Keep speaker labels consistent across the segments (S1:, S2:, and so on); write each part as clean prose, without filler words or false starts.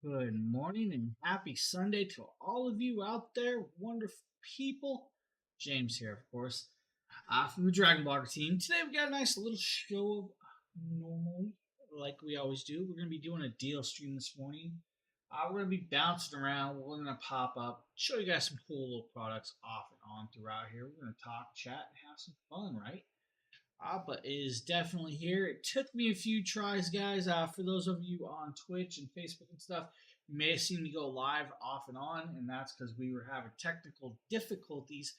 S1: Good morning and happy Sunday to all of you out there, wonderful people. James here, of course, from the Dragon Blogger team. Today we got a nice little show of normally, like we always do. We're going to be doing a deal stream this morning. We're going to be bouncing around. We're going to pop up, show you guys some cool little products off and on throughout here. We're going to talk, chat, and have some fun, right? But it is definitely here. It took me a few tries, guys. For those of you on Twitch and Facebook and stuff, you may have seen me go live off and on, and that's because we were having technical difficulties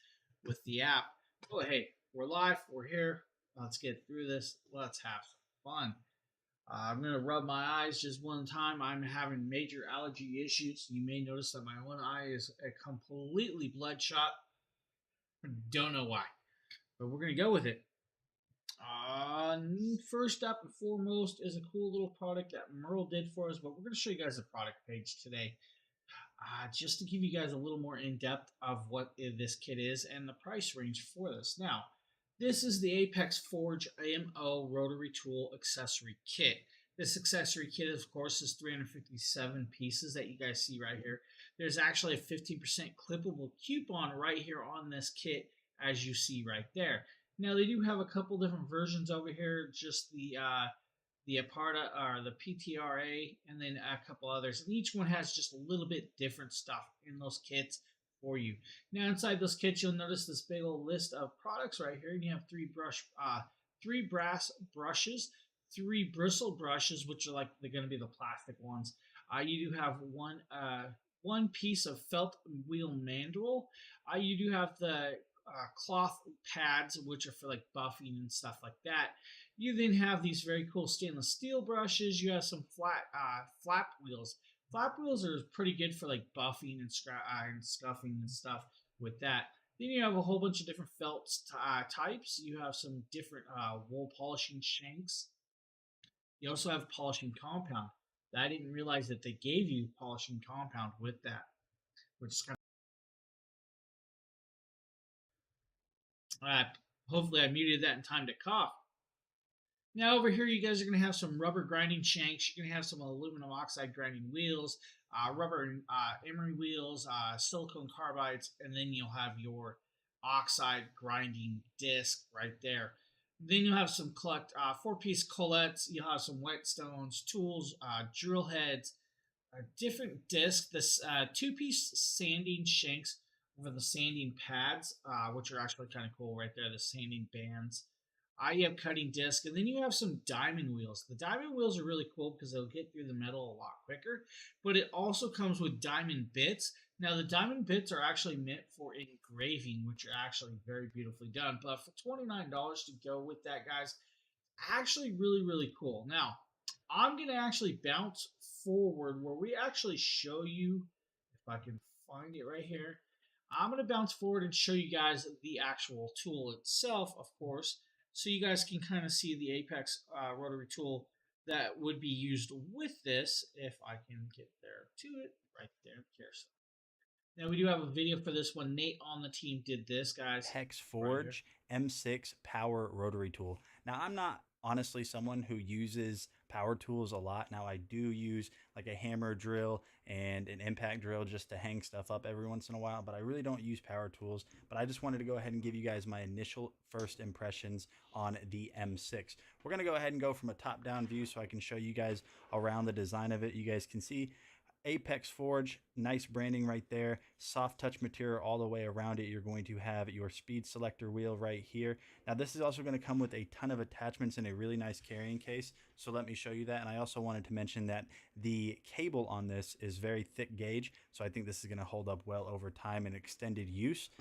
S1: with the app. Oh, hey, we're live. We're here. Let's get through this. Let's have some fun. I'm going to rub my eyes just one time. I'm having major allergy issues. You may notice that my one eye is completely bloodshot. Don't know why, but we're going to go with it. First up and foremost is a cool little product that Merle did for us, but we're going to show you guys the product page today. Just to give you guys a little more in depth of what this kit is and the price range for this. Now, this is the Apex Forge AMO Rotary Tool Accessory Kit. This accessory kit, of course, is 357 pieces that you guys see right here. There's actually a 15% clippable coupon right here on this kit, as you see right there. Now they do have a couple different versions over here, just the Aparta or the PTRA, and then a couple others. And each one has just a little bit different stuff in those kits for you. Now inside those kits, you'll notice this big old list of products right here. And you have three brass brushes, three bristle brushes, which are like they're going to be the plastic ones. You do have one piece of felt wheel mandrel. You do have the cloth pads, which are for like buffing and stuff like that. You then have these very cool stainless steel brushes. You have some flap wheels. Flap wheels are pretty good for like buffing and scuffing and stuff with that. Then you have a whole bunch of different felt types. You have some different wool polishing shanks. You also have polishing compound. I didn't realize that they gave you polishing compound with that, which is kind of hopefully I muted that in time to cough. Now over here, you guys are going to have some rubber grinding shanks. You're going to have some aluminum oxide grinding wheels, rubber emery wheels, silicone carbides, and then you'll have your oxide grinding disc right there. Then you'll have some four-piece colettes. You'll have some whetstones, tools, drill heads, a different disc. This two-piece sanding shanks for the sanding pads, which are actually kind of cool right there. The sanding bands. You have cutting disc, and then you have some diamond wheels. The diamond wheels are really cool because they'll get through the metal a lot quicker, but it also comes with diamond bits. Now, the diamond bits are actually meant for engraving, which are actually very beautifully done. But for $29 to go with that, guys, actually really, really cool. Now, I'm going to actually bounce forward where we actually show you, if I can find it right here. I'm going to bounce forward and show you guys the actual tool itself, of course, so you guys can kind of see the Apex rotary tool that would be used with this, if I can get there to it, right there. Now we do have a video for this one. Nate on the team did this, guys.
S2: Apex
S1: Right here.
S2: Forge M6 power rotary tool. Now, I'm not honestly someone who uses power tools a lot. Now, I do use like a hammer drill and an impact drill just to hang stuff up every once in a while, but I really don't use power tools. But I just wanted to go ahead and give you guys my initial first impressions on the M6. We're going to go ahead and go from a top down view so I can show you guys around the design of it. You guys can see Apex Forge, nice branding right there. Soft touch material all the way around it. You're going to have your speed selector wheel right here. Now this is also going to come with a ton of attachments and a really nice carrying case. So let me show you that. And I also wanted to mention that the cable on this is very thick gauge. So I think this is going to hold up well over time and extended use.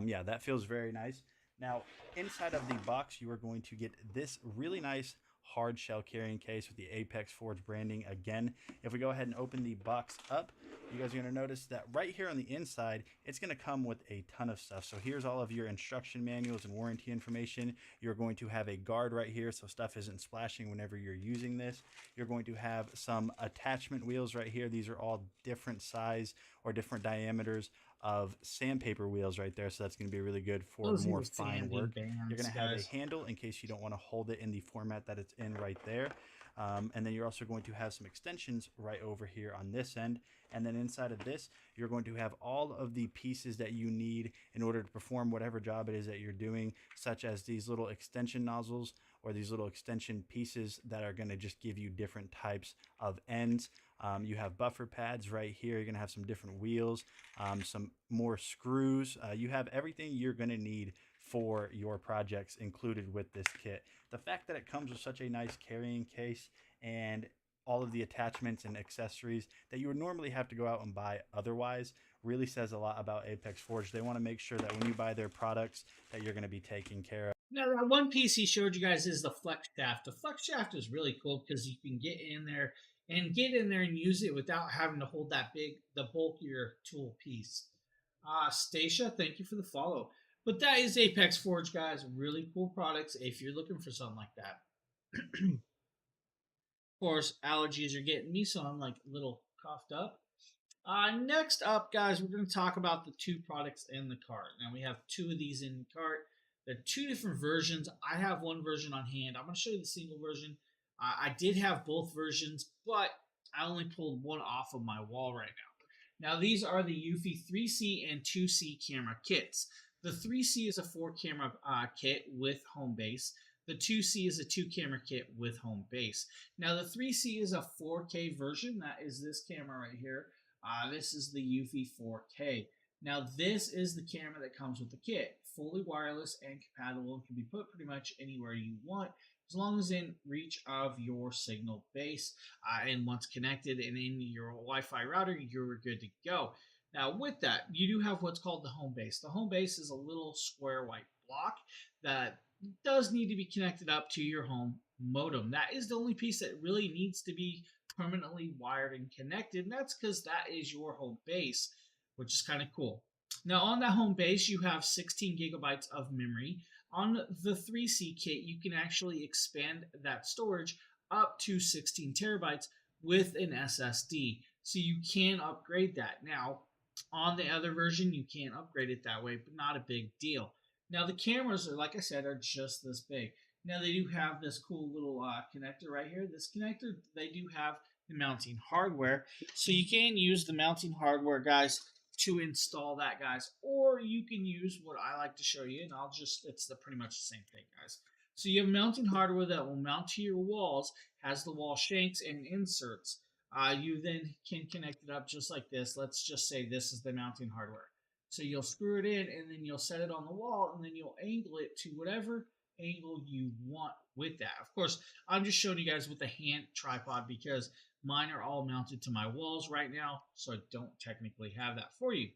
S2: Yeah, that feels very nice. Now, inside of the box, you are going to get this really nice hard shell carrying case with the Apex Forge branding again. If we go ahead and open the box up, you guys are going to notice that right here on the inside, it's going to come with a ton of stuff. So here's all of your instruction manuals and warranty information. You're going to have a guard right here so stuff isn't splashing whenever you're using this. You're going to have some attachment wheels right here. These are all different size or different diameters of sandpaper wheels right there. So that's going to be really good for
S1: Those are
S2: more
S1: the
S2: fine
S1: sanding
S2: work. You're
S1: bands,
S2: going to have a
S1: guys.
S2: handle in case you don't want to hold it in the format that it's in right there. And then you're also going to have some extensions right over here on this end. And then inside of this, you're going to have all of the pieces that you need in order to perform whatever job it is that you're doing, such as these little extension nozzles or these little extension pieces that are going to just give you different types of ends. You have buffer pads right here. You're going to have some different wheels, some more screws. You have everything you're going to need for your projects included with this kit. The fact that it comes with such a nice carrying case and all of the attachments and accessories that you would normally have to go out and buy otherwise really says a lot about Apex Forge. They want to make sure that when you buy their products that you're going to be taken care of.
S1: Now, that one piece he showed you guys is the flex shaft. The flex shaft is really cool because you can get in there and use it without having to hold the bulkier tool piece. Stacia, thank you for the follow. But that is Apex Forge, guys. Really cool products if you're looking for something like that. Of course, allergies are getting me, so I'm like a little coughed up. Next up, guys, we're going to talk about the two products in the cart. Now, we have two of these in the cart. They're two different versions. I have one version on hand. I'm going to show you the single version. I did have both versions, but I only pulled one off of my wall right now. Now, these are the Eufy 3C and 2C camera kits. The 3C is a 4-camera kit with home base. The 2C is a 2-camera kit with home base. Now, the 3C is a 4K version. That is this camera right here. This is the Eufy 4K. Now, this is the camera that comes with the kit. Fully wireless and compatible and can be put pretty much anywhere you want as long as in reach of your signal base. And once connected and in your Wi-Fi router, you're good to go. Now, with that, you do have what's called the home base. The home base is a little square white block that does need to be connected up to your home modem. That is the only piece that really needs to be permanently wired and connected, and that's because that is your home base, which is kind of cool. Now, on that home base, you have 16 gigabytes of memory. On the 3C kit, you can actually expand that storage up to 16 terabytes with an SSD. So you can upgrade that. Now, on the other version, you can't upgrade it that way, but not a big deal. Now, the cameras are, like I said, are just this big. Now, they do have this cool little connector right here. This connector, they do have the mounting hardware. So you can use the mounting hardware, guys, to install that, guys. Or you can use what I like to show you, and it's pretty much the same thing, guys. So you have mounting hardware that will mount to your walls, has the wall shanks and inserts. You then can connect it up just like this. Let's just say this is the mounting hardware. So you'll screw it in, and then you'll set it on the wall, and then you'll angle it to whatever angle you want with that. Of course, I'm just showing you guys with the hand tripod because mine are all mounted to my walls right now, so I don't technically have that for you.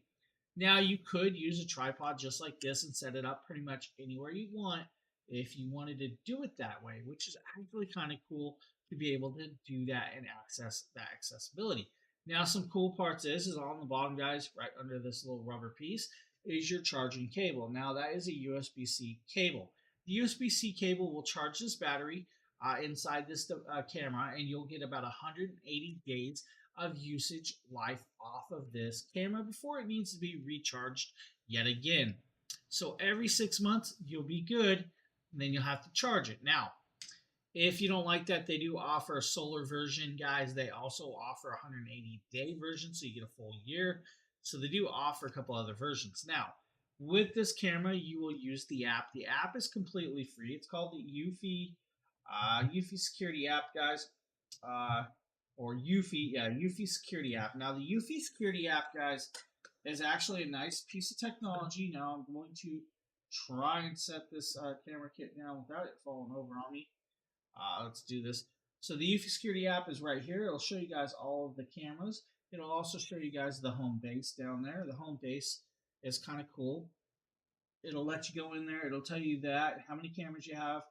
S1: Now, you could use a tripod just like this and set it up pretty much anywhere you want if you wanted to do it that way, which is actually kind of cool to be able to do that and access that accessibility. Now, some cool parts is on the bottom, guys, right under this little rubber piece, is your charging cable. Now, that is a USB-C cable. The USB-C cable will charge this battery inside this camera, and you'll get about 180 days of usage life off of this camera before it needs to be recharged yet again. So every 6 months, you'll be good, and then you'll have to charge it. Now, if you don't like that, they do offer a solar version, guys. They also offer a 180-day version, so you get a full year. So they do offer a couple other versions. Now, with this camera, you will use the app. The app is completely free. It's called the Eufy Security app, guys. Or Eufy Security app. Now, the Eufy Security app, guys, is actually a nice piece of technology. Now, I'm going to try and set this camera kit down without it falling over on me. Let's do this. So the Eufy Security app is right here. It'll show you guys all of the cameras. It'll also show you guys the home base down there. The home base is kind of cool. It'll let you go in there. It'll tell you that how many cameras you have.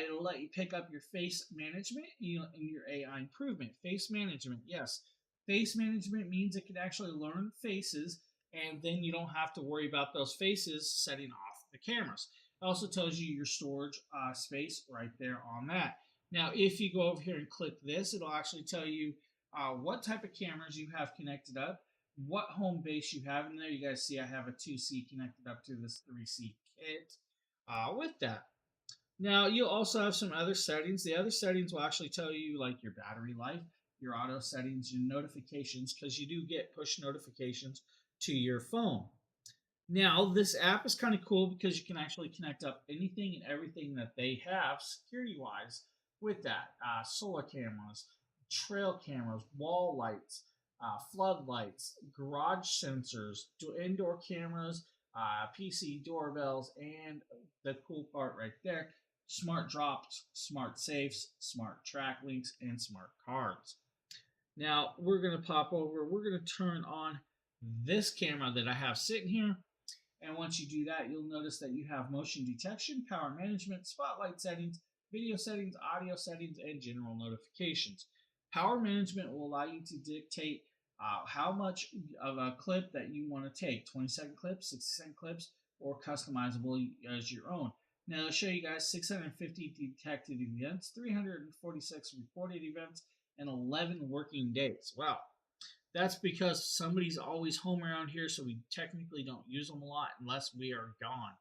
S1: It'll let you pick up your face management and your AI improvement. Face management, yes. Face management means it can actually learn faces, and then you don't have to worry about those faces setting off the cameras. It also tells you your storage space right there on that. Now, if you go over here and click this, it'll actually tell you what type of cameras you have connected up, what home base you have in there. You guys see I have a 2C connected up to this 3C kit with that. Now, you'll also have some other settings. The other settings will actually tell you like your battery life, your auto settings, your notifications, because you do get push notifications to your phone. Now, this app is kind of cool because you can actually connect up anything and everything that they have security wise with that solar cameras, trail cameras, wall lights, floodlights, garage sensors, indoor cameras, PC doorbells, and the cool part right there, smart drops, smart safes, smart track links, and smart cards. Now, we're going to pop over, we're going to turn on this camera that I have sitting here. And once you do that, you'll notice that you have motion detection, power management, spotlight settings, video settings, audio settings, and general notifications. Power management will allow you to dictate how much of a clip that you want to take, 20-second clips, 60-second clips, or customizable as your own. Now, I'll show you guys 650 detected events, 346 reported events, and 11 working days. Wow. That's because somebody's always home around here, so we technically don't use them a lot unless we are gone.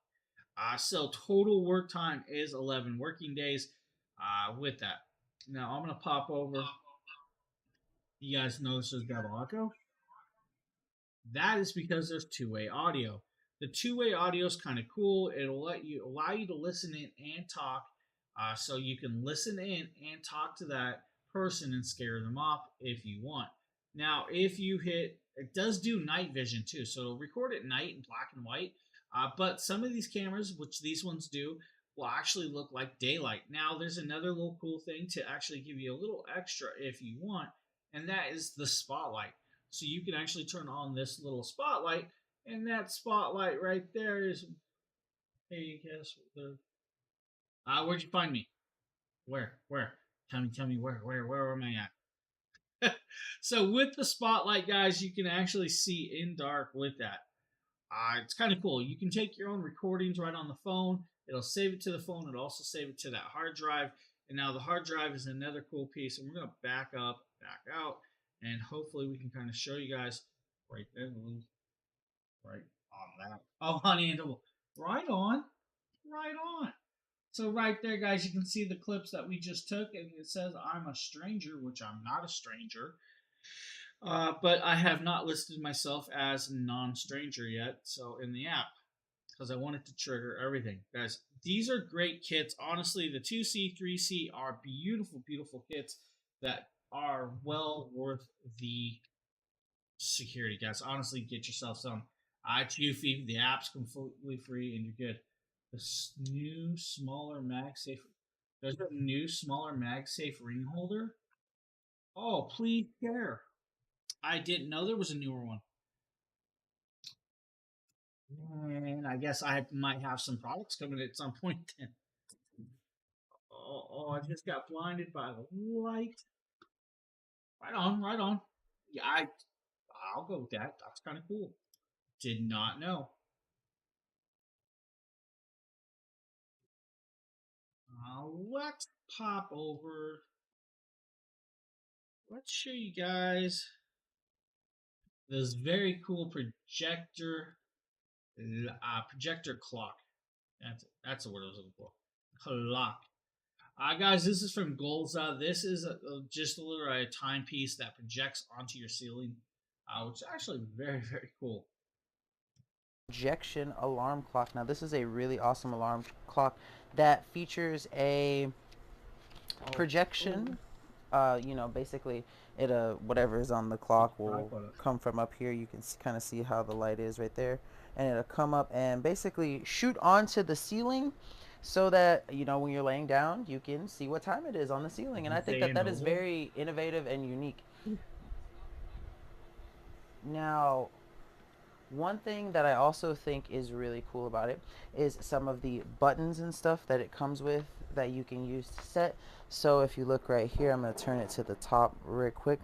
S1: So total work time is 11 working days with that. Now I'm going to pop over. You guys notice there's double echo? That is because there's two-way audio. The two-way audio is kind of cool. It'll allow you to listen in and talk, so you can listen in and talk to that person and scare them off if you want. Now, if you hit, it does do night vision too, so it'll record at night in black and white. But some of these cameras, which these ones do, will actually look like daylight. Now, there's another little cool thing to actually give you a little extra if you want, and that is the spotlight. So you can actually turn on this little spotlight, and that spotlight right there is. Hey, guess the. Where'd you find me? Where? Where? Tell me where am I at? So with the spotlight, guys, you can actually see in dark with that. It's kind of cool. You can take your own recordings right on the phone. It'll save it to the phone. It'll also save it to that hard drive. And now the hard drive is another cool piece. And we're going to back up, back out, and hopefully we can kind of show you guys right there, right on that. Oh, honey, right on, right on. So right there, guys, you can see the clips that we just took, and it says I'm a stranger, which I'm not a stranger. But I have not listed myself as non-stranger yet, so in the app, because I wanted to trigger everything. Guys, these are great kits. Honestly, the 2C, 3C are beautiful, beautiful kits that are well worth the security, guys. Honestly, get yourself some. It's Eufy. The app's completely free, and you're good. This new, smaller MagSafe. There's a new, smaller MagSafe ring holder. Oh, please share. I didn't know there was a newer one. And I guess I might have some products coming at some point then. I just got blinded by the light. Right on, right on. Yeah, I'll go with that. That's kind of cool. Did not know. Let's pop over. Let's show you guys this very cool projector clock. That's the word I was looking for. Clock. Guys, this is from Golza. This is just a little timepiece that projects onto your ceiling, which is actually very, very cool.
S3: Projection alarm clock. Now, this is a really awesome alarm clock that features a projection. Basically, it whatever is on the clock will come from up here. You can kind of see how the light is right there, and it'll come up and basically shoot onto the ceiling, so that when you're laying down, you can see what time it is on the ceiling. And I think that is very innovative and unique. Now, one thing that I also think is really cool about it is some of the buttons and stuff that it comes with that you can use to set. So if you look right here, I'm going to turn it to the top real quick.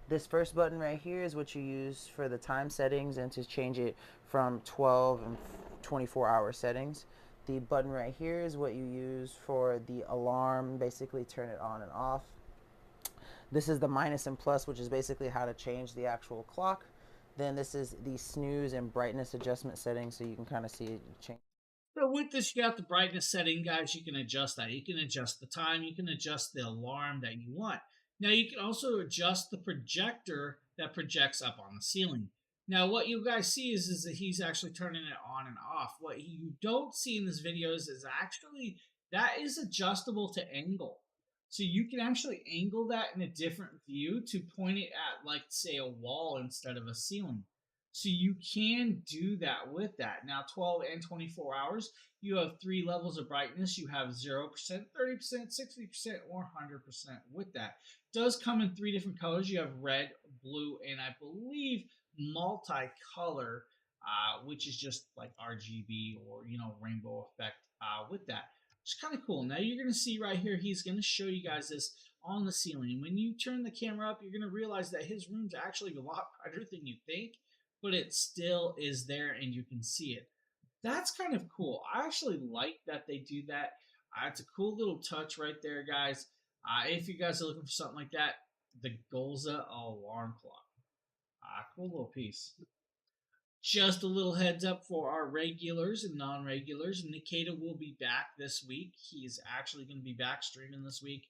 S3: This first button right here is what you use for the time settings and to change it from 12 and 24-hour settings. The button right here is what you use for the alarm, basically turn it on and off. This is the minus and plus, which is basically how to change the actual clock. Then this is the snooze and brightness adjustment setting, so you can kind of see it change.
S1: So with this, you got the brightness setting, guys. You can adjust that. You can adjust the time. You can adjust the alarm that you want. Now you can also adjust the projector that projects up on the ceiling. Now what you guys see is that he's actually turning it on and off. What you don't see in this video is actually that is adjustable to angle. So you can actually angle that in a different view to point it at, like, say, a wall instead of a ceiling. So you can do that with that. Now, 12 and 24 hours, you have 3 levels of brightness. You have 0%, 30%, 60%, or 100% with that. It does come in 3 different colors. You have red, blue, and I believe multicolor, which is just like RGB or, rainbow effect with that. It's kind of cool. Now you're going to see right here, he's going to show you guys this on the ceiling. When you turn the camera up, you're going to realize that his room's actually a lot brighter than you think, but it still is there and you can see it. That's kind of cool. I actually like that they do that. It's a cool little touch right there, guys. If you guys are looking for something like that, the Golza alarm clock. Cool little piece. Just a little heads up for our regulars and non-regulars. Nikita will be back this week. He's actually going to be back streaming this week.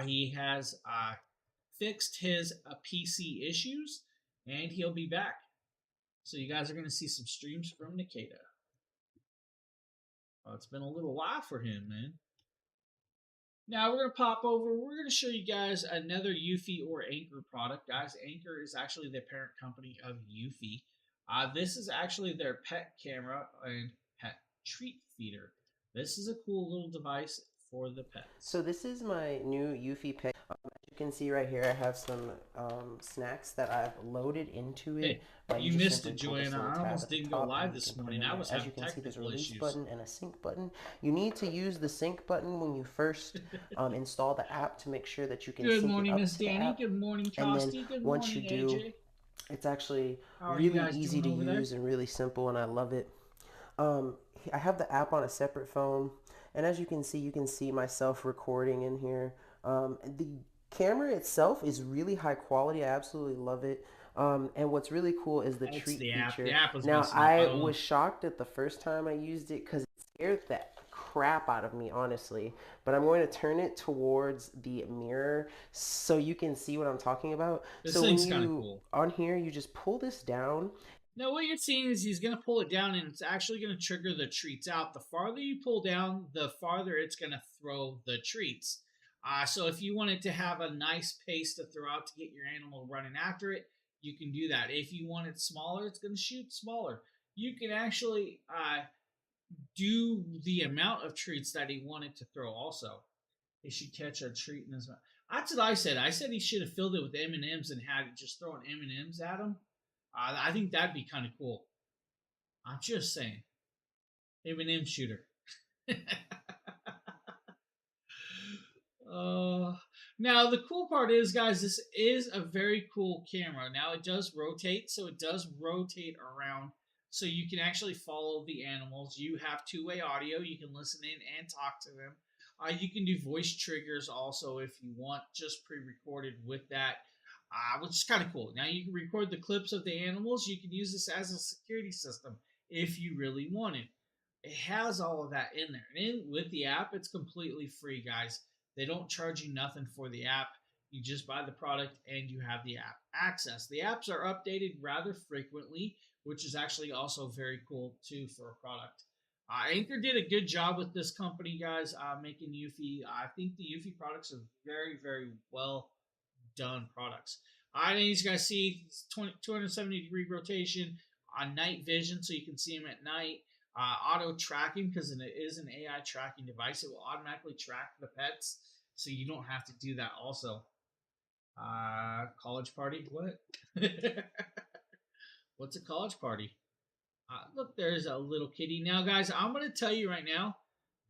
S1: He has fixed his PC issues, and he'll be back. So you guys are going to see some streams from Nikita. Well, it's been a little while for him, man. Now we're going to pop over. We're going to show you guys another Eufy or Anker product. Guys, Anker is actually the parent company of Eufy. This is actually their pet camera and pet treat feeder. This is a cool little device for the pets.
S3: So this is my new Eufy pet. As you can see right here, I have some snacks that I've loaded into it.
S1: Hey, you missed it, Joanna. I almost didn't go live this morning. I was having technical issues. As you can see, there's a release button and a sync button. You need to use the sync button when you first install the app to make sure that you can sync it up to the app. Good morning, Miss Danny. Good morning, Tosti. Good morning,
S3: once you do,
S1: AJ.
S3: It's actually really easy to use and really simple, and I love it. I have the app on a separate phone, and as you can see myself recording in here. The camera itself is really high quality. I absolutely love it. And what's really cool is the treat feature. Now, I was shocked at the first time I used it because it scared the crap out of me, honestly. But I'm going to turn it towards the mirror so you can see what I'm talking about.
S1: This thing's kind of cool.
S3: On here, you just pull this down.
S1: Now, what you're seeing is he's going to pull it down, and it's actually going to trigger the treats out. The farther you pull down, the farther it's going to throw the treats. So if you want it to have a nice pace to throw out to get your animal running after it, you can do that. If you want it smaller, it's going to shoot smaller. You can actually do the amount of treats that he wanted to throw also. He should catch a treat in his mouth. That's what I said. I said he should have filled it with M&Ms and had it just throwing M&Ms at him. I think that'd be kind of cool. I'm just saying. M&M shooter. Now, the cool part is, guys, this is a very cool camera. Now, it does rotate, so it does rotate around, so you can actually follow the animals. You have two-way audio. You can listen in and talk to them. You can do voice triggers also if you want, just pre-recorded with that, which is kind of cool. Now, you can record the clips of the animals. You can use this as a security system if you really want it. It has all of that in there. And with the app, it's completely free, guys. They don't charge you nothing for the app. You just buy the product and you have the app access. The apps are updated rather frequently, which is actually also very cool too for a product. Anker did a good job with this company, guys, making Eufy. I think the Eufy products are very, very well done products. And as you guys see, 270-degree rotation on night vision, so you can see them at night. Auto tracking, because it is an AI tracking device. It will automatically track the pets, so you don't have to do that also. College party? What? What's a college party? Look, there's a little kitty. Now, guys, I'm going to tell you right now,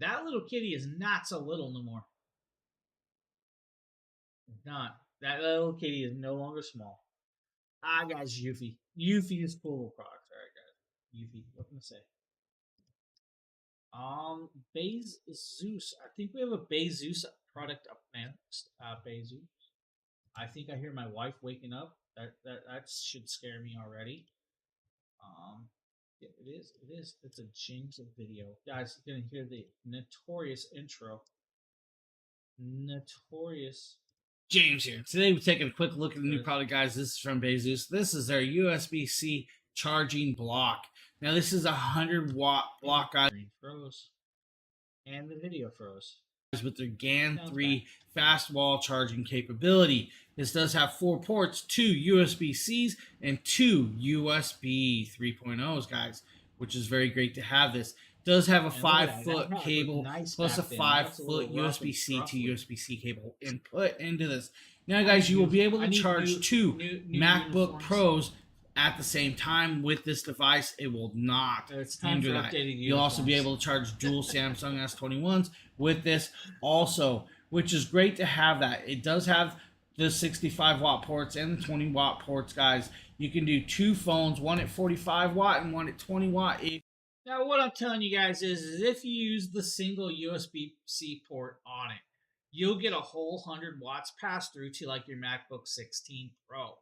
S1: that little kitty is not so little no more. It's not. That little kitty is no longer small. Guys, Eufy. Eufy is cool products. All right, guys. Eufy. What can I say? Bezeus. I think we have a Bezeus product up next. Bezeus. I think I hear my wife waking up. That should scare me already. Yeah, it is. It is. It's a James video, guys. You're gonna hear the notorious intro. Notorious James here. Today we're taking a quick look at the new product, guys. This is from Bezus. This is their USB-C charging block. Now this is a 100-watt block, guys. Screen froze, and the video froze. With their GAN 3 fast wall charging capability. This does have 4 ports, 2 USB-Cs and 2 USB 3.0s, guys, which is very great to have this. Does have a 5-foot cable plus a 5-foot USB-C to USB-C cable input into this. Now, guys, you will be able to charge 2 MacBook Pros at the same time with this device. It will not hinder that. You'll also be able to charge dual Samsung S21s with this also, which is great to have that. It does have the 65-watt ports and the 20-watt ports, guys. You can do 2 phones, one at 45 watt and one at 20 watt. Now, what I'm telling you guys is if you use the single USB-C port on it, you'll get a whole 100 watts pass through to like your MacBook 16 Pro.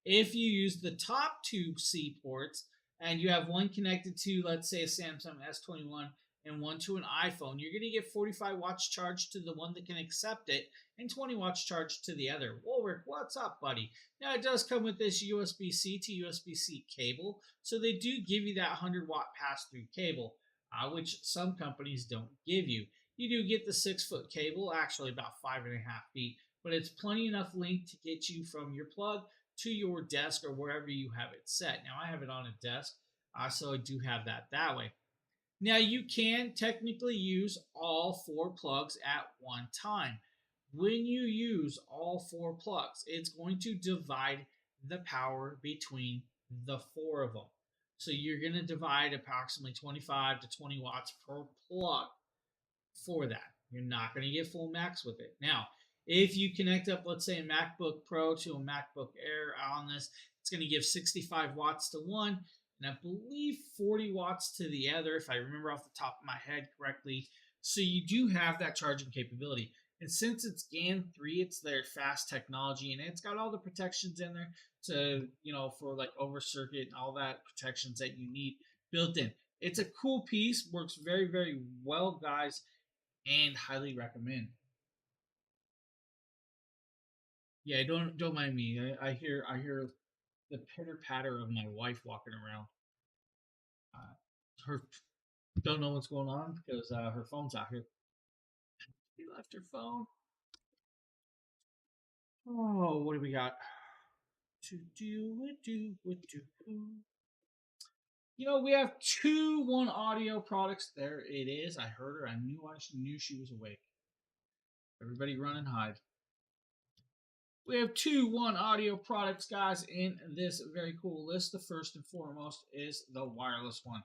S1: If you use the top 2 C ports and you have one connected to, let's say, a Samsung S21 and one to an iPhone, you're going to get 45 watts charged to the one that can accept it and 20 watts charged to the other. Wolrick, what's up, buddy? Now, it does come with this USB-C to USB-C cable, so they do give you that 100-watt pass-through cable, which some companies don't give you. You do get the 6-foot cable, actually about 5.5 feet, but it's plenty enough length to get you from your plug to your desk or wherever you have it set. Now, I have it on a desk, so I do have that way. Now, you can technically use all 4 plugs at one time. When you use all 4 plugs, it's going to divide the power between the 4 of them. So you're going to divide approximately 25 to 20 watts per plug for that. You're not going to get full max with it. Now, if you connect up, let's say, a MacBook Pro to a MacBook Air on this, it's going to give 65 watts to one, and I believe 40 watts to the other, if I remember off the top of my head correctly. So you do have that charging capability. And since it's GAN 3, it's their fast technology, and it's got all the protections in there to, for like over circuit and all that protections that you need built in. It's a cool piece, works very, very well, guys, and highly recommend. Yeah, don't mind me. I hear the pitter patter of my wife walking around. Her don't know what's going on because her phone's out here. She left her phone. Oh, what do we got? We have 2 One Audio products. There it is. I heard her. I knew she was awake. Everybody run and hide. We have 2 One Audio products, guys, in this very cool list. The first and foremost is the wireless one.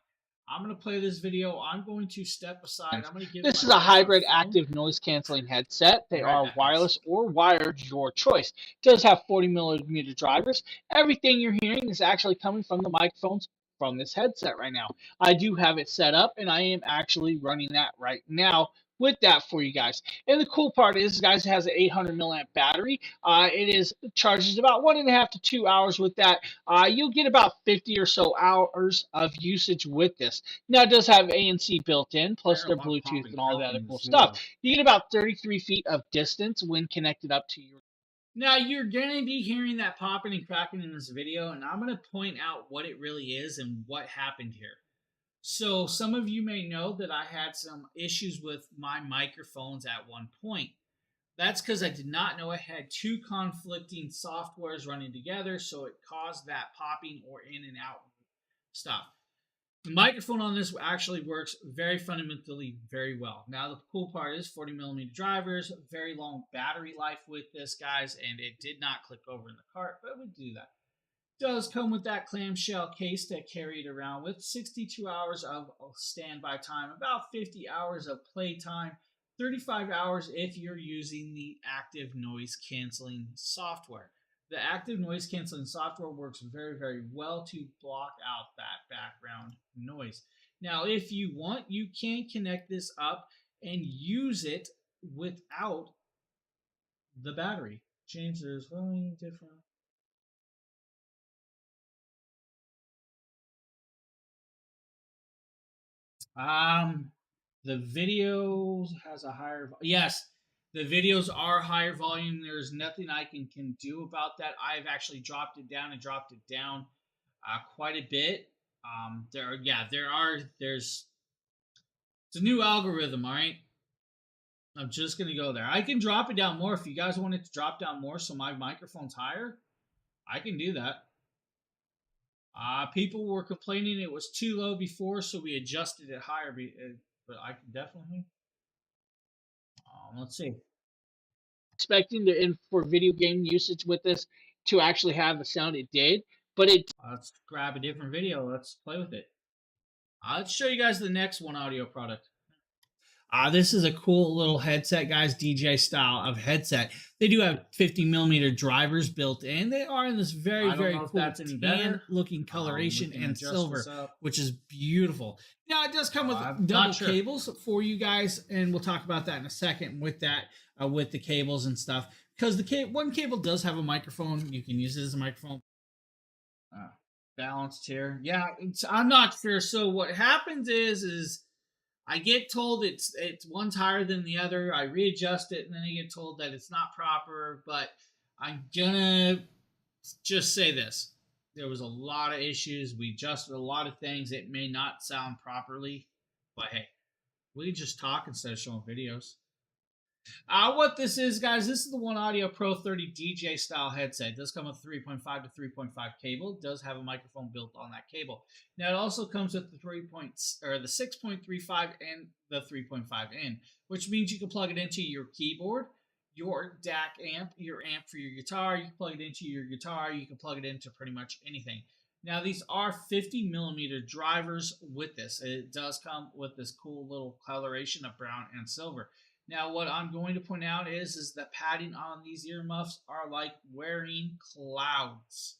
S1: I'm going to play this video. I'm going to step aside. I'm going to give
S4: This is a hybrid active noise canceling headset. They are wireless or wired, your choice. It does have 40mm drivers. Everything you're hearing is actually coming from the microphones from this headset right now. I do have it set up, and I am actually running that right now with that for you guys. And the cool part is, guys, it has an 800 milliamp battery. It charges about 1.5 to 2 hours with that. You'll get about 50 or so hours of usage with this. Now, it does have ANC built in, plus their Bluetooth and all that other cool stuff. You get about 33 feet of distance when connected up to your...
S1: Now, you're going to be hearing that popping and cracking in this video, and I'm going to point out what it really is and what happened here. So some of you may know that I had some issues with my microphones at one point. That's because I did not know I had 2 conflicting softwares running together, so it caused that popping or in and out stuff. The microphone on this actually works very fundamentally very well. Now, the cool part is 40mm drivers, very long battery life with this, guys, and it did not click over in the cart, but we do that. Does come with that clamshell case to carry it around with, 62 hours of standby time, about 50 hours of play time, 35 hours if you're using the active noise canceling software. The active noise canceling software works very, very well to block out that background noise. Now, if you want, you can connect this up and use it without the battery. Change there's volume different. The video has a higher. Yes, the videos are higher volume. There's nothing I can do about that. I've actually dropped it down quite a bit. There's it's a new algorithm. All right, I'm just gonna go there. I can drop it down more if you guys want it to drop down more, so my microphone's higher. I can do that. People were complaining it was too low before, so we adjusted it higher. But I can definitely. Let's see.
S4: Expecting to in for video game usage with this to actually have the sound it did, but it
S1: Let's grab a different video. Let's play with it. Let's show you guys the next one audio product. This is a cool little headset, guys. DJ style of headset. They do have 50 millimeter drivers built in. They are in this very cool tan looking coloration and silver, which is beautiful. Now it does come with double cables for you guys, and we'll talk about that in a second with that, with the cables and stuff. Because the one cable does have a microphone. You can use it as a microphone. Balanced here. Yeah, I'm not sure. So what happens is I get told it's one's higher than the other. I readjust it, and then I get told that it's not proper. But I'm gonna just say this: there was a lot of issues. We adjusted a lot of things. It may not sound properly, but hey, we just talk instead of showing videos. What this is, guys, this is the One Audio Pro 30 DJ style headset. It does come with 3.5 to 3.5 cable. It does have a microphone built on that cable. Now it also comes with the 6.35 and the 3.5 in, which means you can plug it into your keyboard, your DAC amp, your amp for your guitar. You can plug it into your guitar. You can plug it into pretty much anything. Now these are 50 millimeter drivers with this. It does come with this cool little coloration of brown and silver. Now, what I'm going to point out is the padding on these earmuffs are like wearing clouds.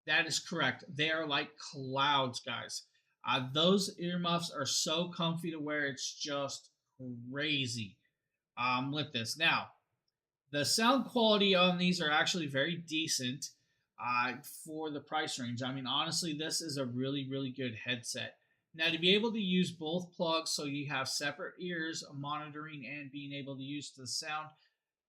S1: That is correct. They are like clouds, guys. Those earmuffs are so comfy to wear. It's just crazy with this. Now, the sound quality on these are actually very decent for the price range. I mean, honestly, this is a really, really good headset. Now, to be able to use both plugs so you have separate ears monitoring and being able to use the sound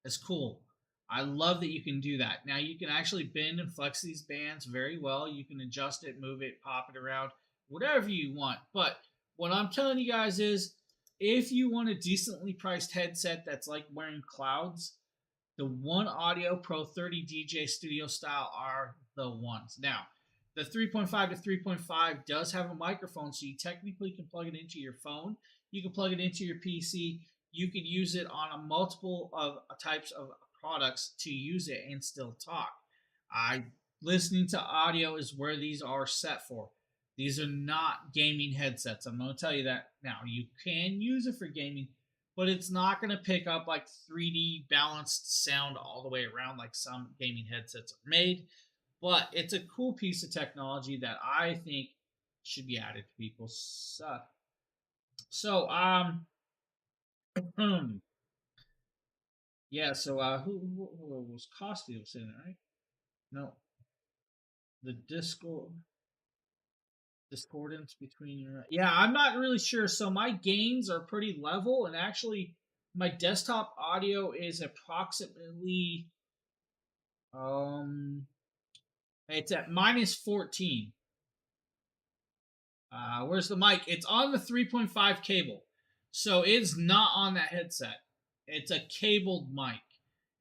S1: is cool. I love that you can do that. Now, you can actually bend and flex these bands very well. You can adjust it, move it, pop it around, whatever you want. But what I'm telling you guys is if you want a decently priced headset that's like wearing clouds, the One Audio Pro 30 DJ Studio style are the ones. Now, the 3.5 to 3.5 does have a microphone, so you technically can plug it into your phone. You can plug it into your PC. You can use it on a multiple of types of products to use it and still talk. Listening to audio is where these are set for. These are not gaming headsets. I'm going to tell you that now. You can use it for gaming, but it's not going to pick up like 3D balanced sound all the way around like some gaming headsets are made. But it's a cool piece of technology that I think should be added to people's stuff. So, yeah. So, who was Costi was in it, right? No, the discordance between your. Yeah, I'm not really sure. So my gains are pretty level, and actually, my desktop audio is approximately it's at minus 14. Where's the mic? It's on the 3.5 cable. So it's not on that headset. It's a cabled mic.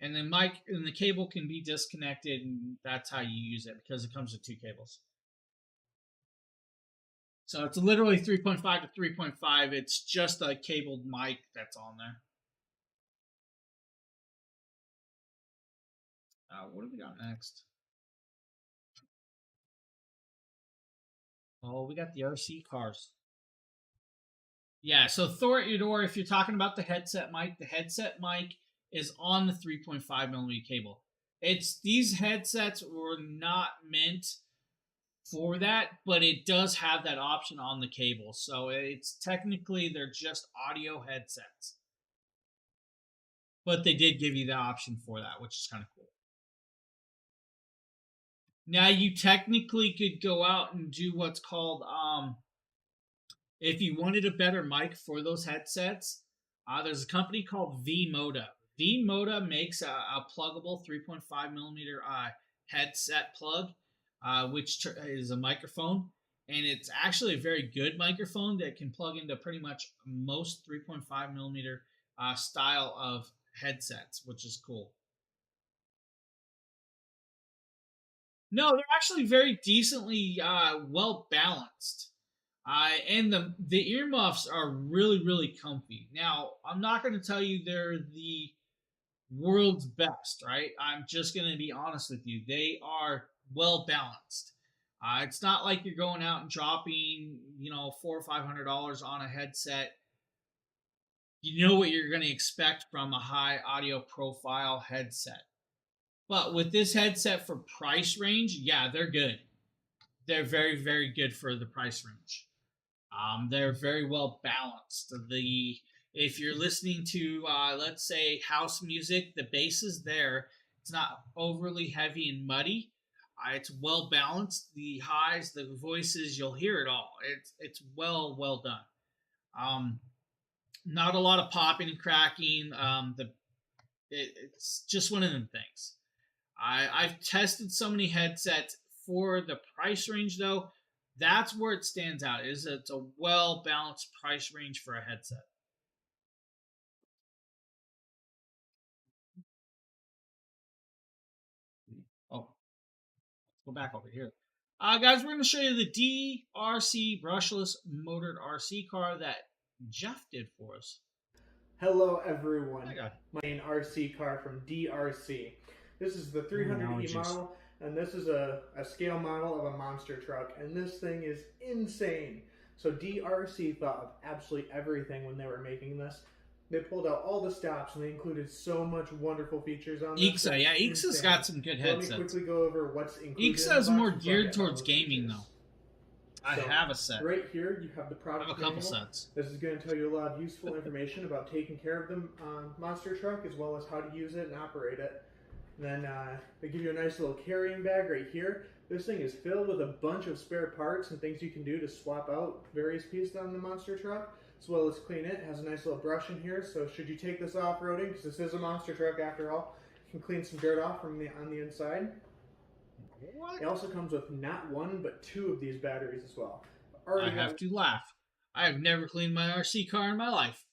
S1: And the cable can be disconnected, and that's how you use it because it comes with two cables. So it's literally 3.5 to 3.5. It's just a cabled mic that's on there. What do we got next? Oh, we got the RC cars. Yeah, so throw it at your door. If you're talking about the headset mic is on the 3.5 millimeter cable. These headsets were not meant for that, but it does have that option on the cable. So it's technically they're just audio headsets. but they did give you the option for that, which is kind of cool. Now you technically could go out and do what's called if you wanted a better mic for those headsets, there's a company called V-Moda. V-Moda makes a pluggable 3.5 millimeter headset plug, which is a microphone, and it's actually a very good microphone that can plug into pretty much most 3.5 millimeter style of headsets, which is cool. No, they're actually very decently well balanced. And the earmuffs are really, really comfy. Now, I'm not going to tell you they're the world's best, right? I'm just going to be honest with you. They are well balanced. It's not like you're going out and dropping, $400 or $500 on a headset. You know what you're going to expect from a high audio profile headset. But with this headset for price range, yeah, they're good. They're very, very good for the price range. They're very well balanced. If you're listening to let's say house music, the bass is there. It's not overly heavy and muddy. It's well balanced. The highs, the voices, you'll hear it all. It's well done. Not a lot of popping and cracking. It's just one of them things. I've tested so many headsets for the price range though. That's where it stands out. It's a well balanced price range for a headset. Oh, let's go back over here. Guys, we're going to show you the DRC brushless motored RC car that Jeff did for us.
S5: Hello everyone,
S1: Hi,
S5: my RC car from DRC. This is the 300E model, and this is a scale model of a monster truck, and this thing is insane. So DRC thought of absolutely everything when they were making this. They pulled out all the stops, and they included so much wonderful features on this.
S1: Ixa, yeah, Ixa's got some good headsets.
S5: Let me quickly go over what's included.
S1: Ixa's more geared towards gaming, though. I have a set.
S5: Right here, you have the product
S1: I have a couple
S5: manual.
S1: sets.
S5: This is going to tell you a lot of useful information about taking care of the monster truck, as well as how to use it and operate it. And then they give you a nice little carrying bag right here. This thing is filled with a bunch of spare parts and things you can do to swap out various pieces on the monster truck, as well as clean it. It has a nice little brush in here, so should you take this off-roading, because this is a monster truck after all, you can clean some dirt off on the inside. What? It also comes with not one, but two of these batteries as well.
S1: I have to laugh. I have never cleaned my RC car in my life.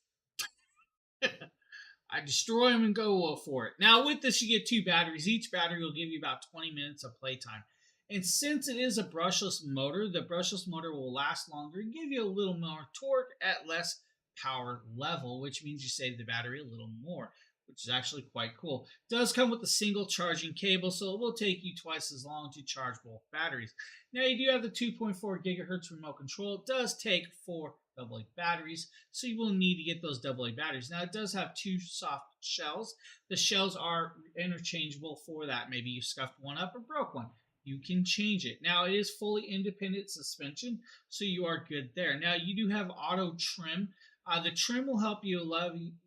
S1: I destroy them and go for it. Now, with this, you get two batteries. Each battery will give you about 20 minutes of playtime. And since it is a brushless motor, the brushless motor will last longer and give you a little more torque at less power level, which means you save the battery a little more, which is actually quite cool. It does come with a single charging cable, so it will take you twice as long to charge both batteries. Now, you do have the 2.4 gigahertz remote control. It does take 4 AA batteries, so you will need to get those AA batteries. Now, it does have 2 soft shells. The shells are interchangeable for that. Maybe you scuffed one up or broke one. You can change it. Now, it is fully independent suspension, so you are good there. Now, you do have auto trim. The trim will help you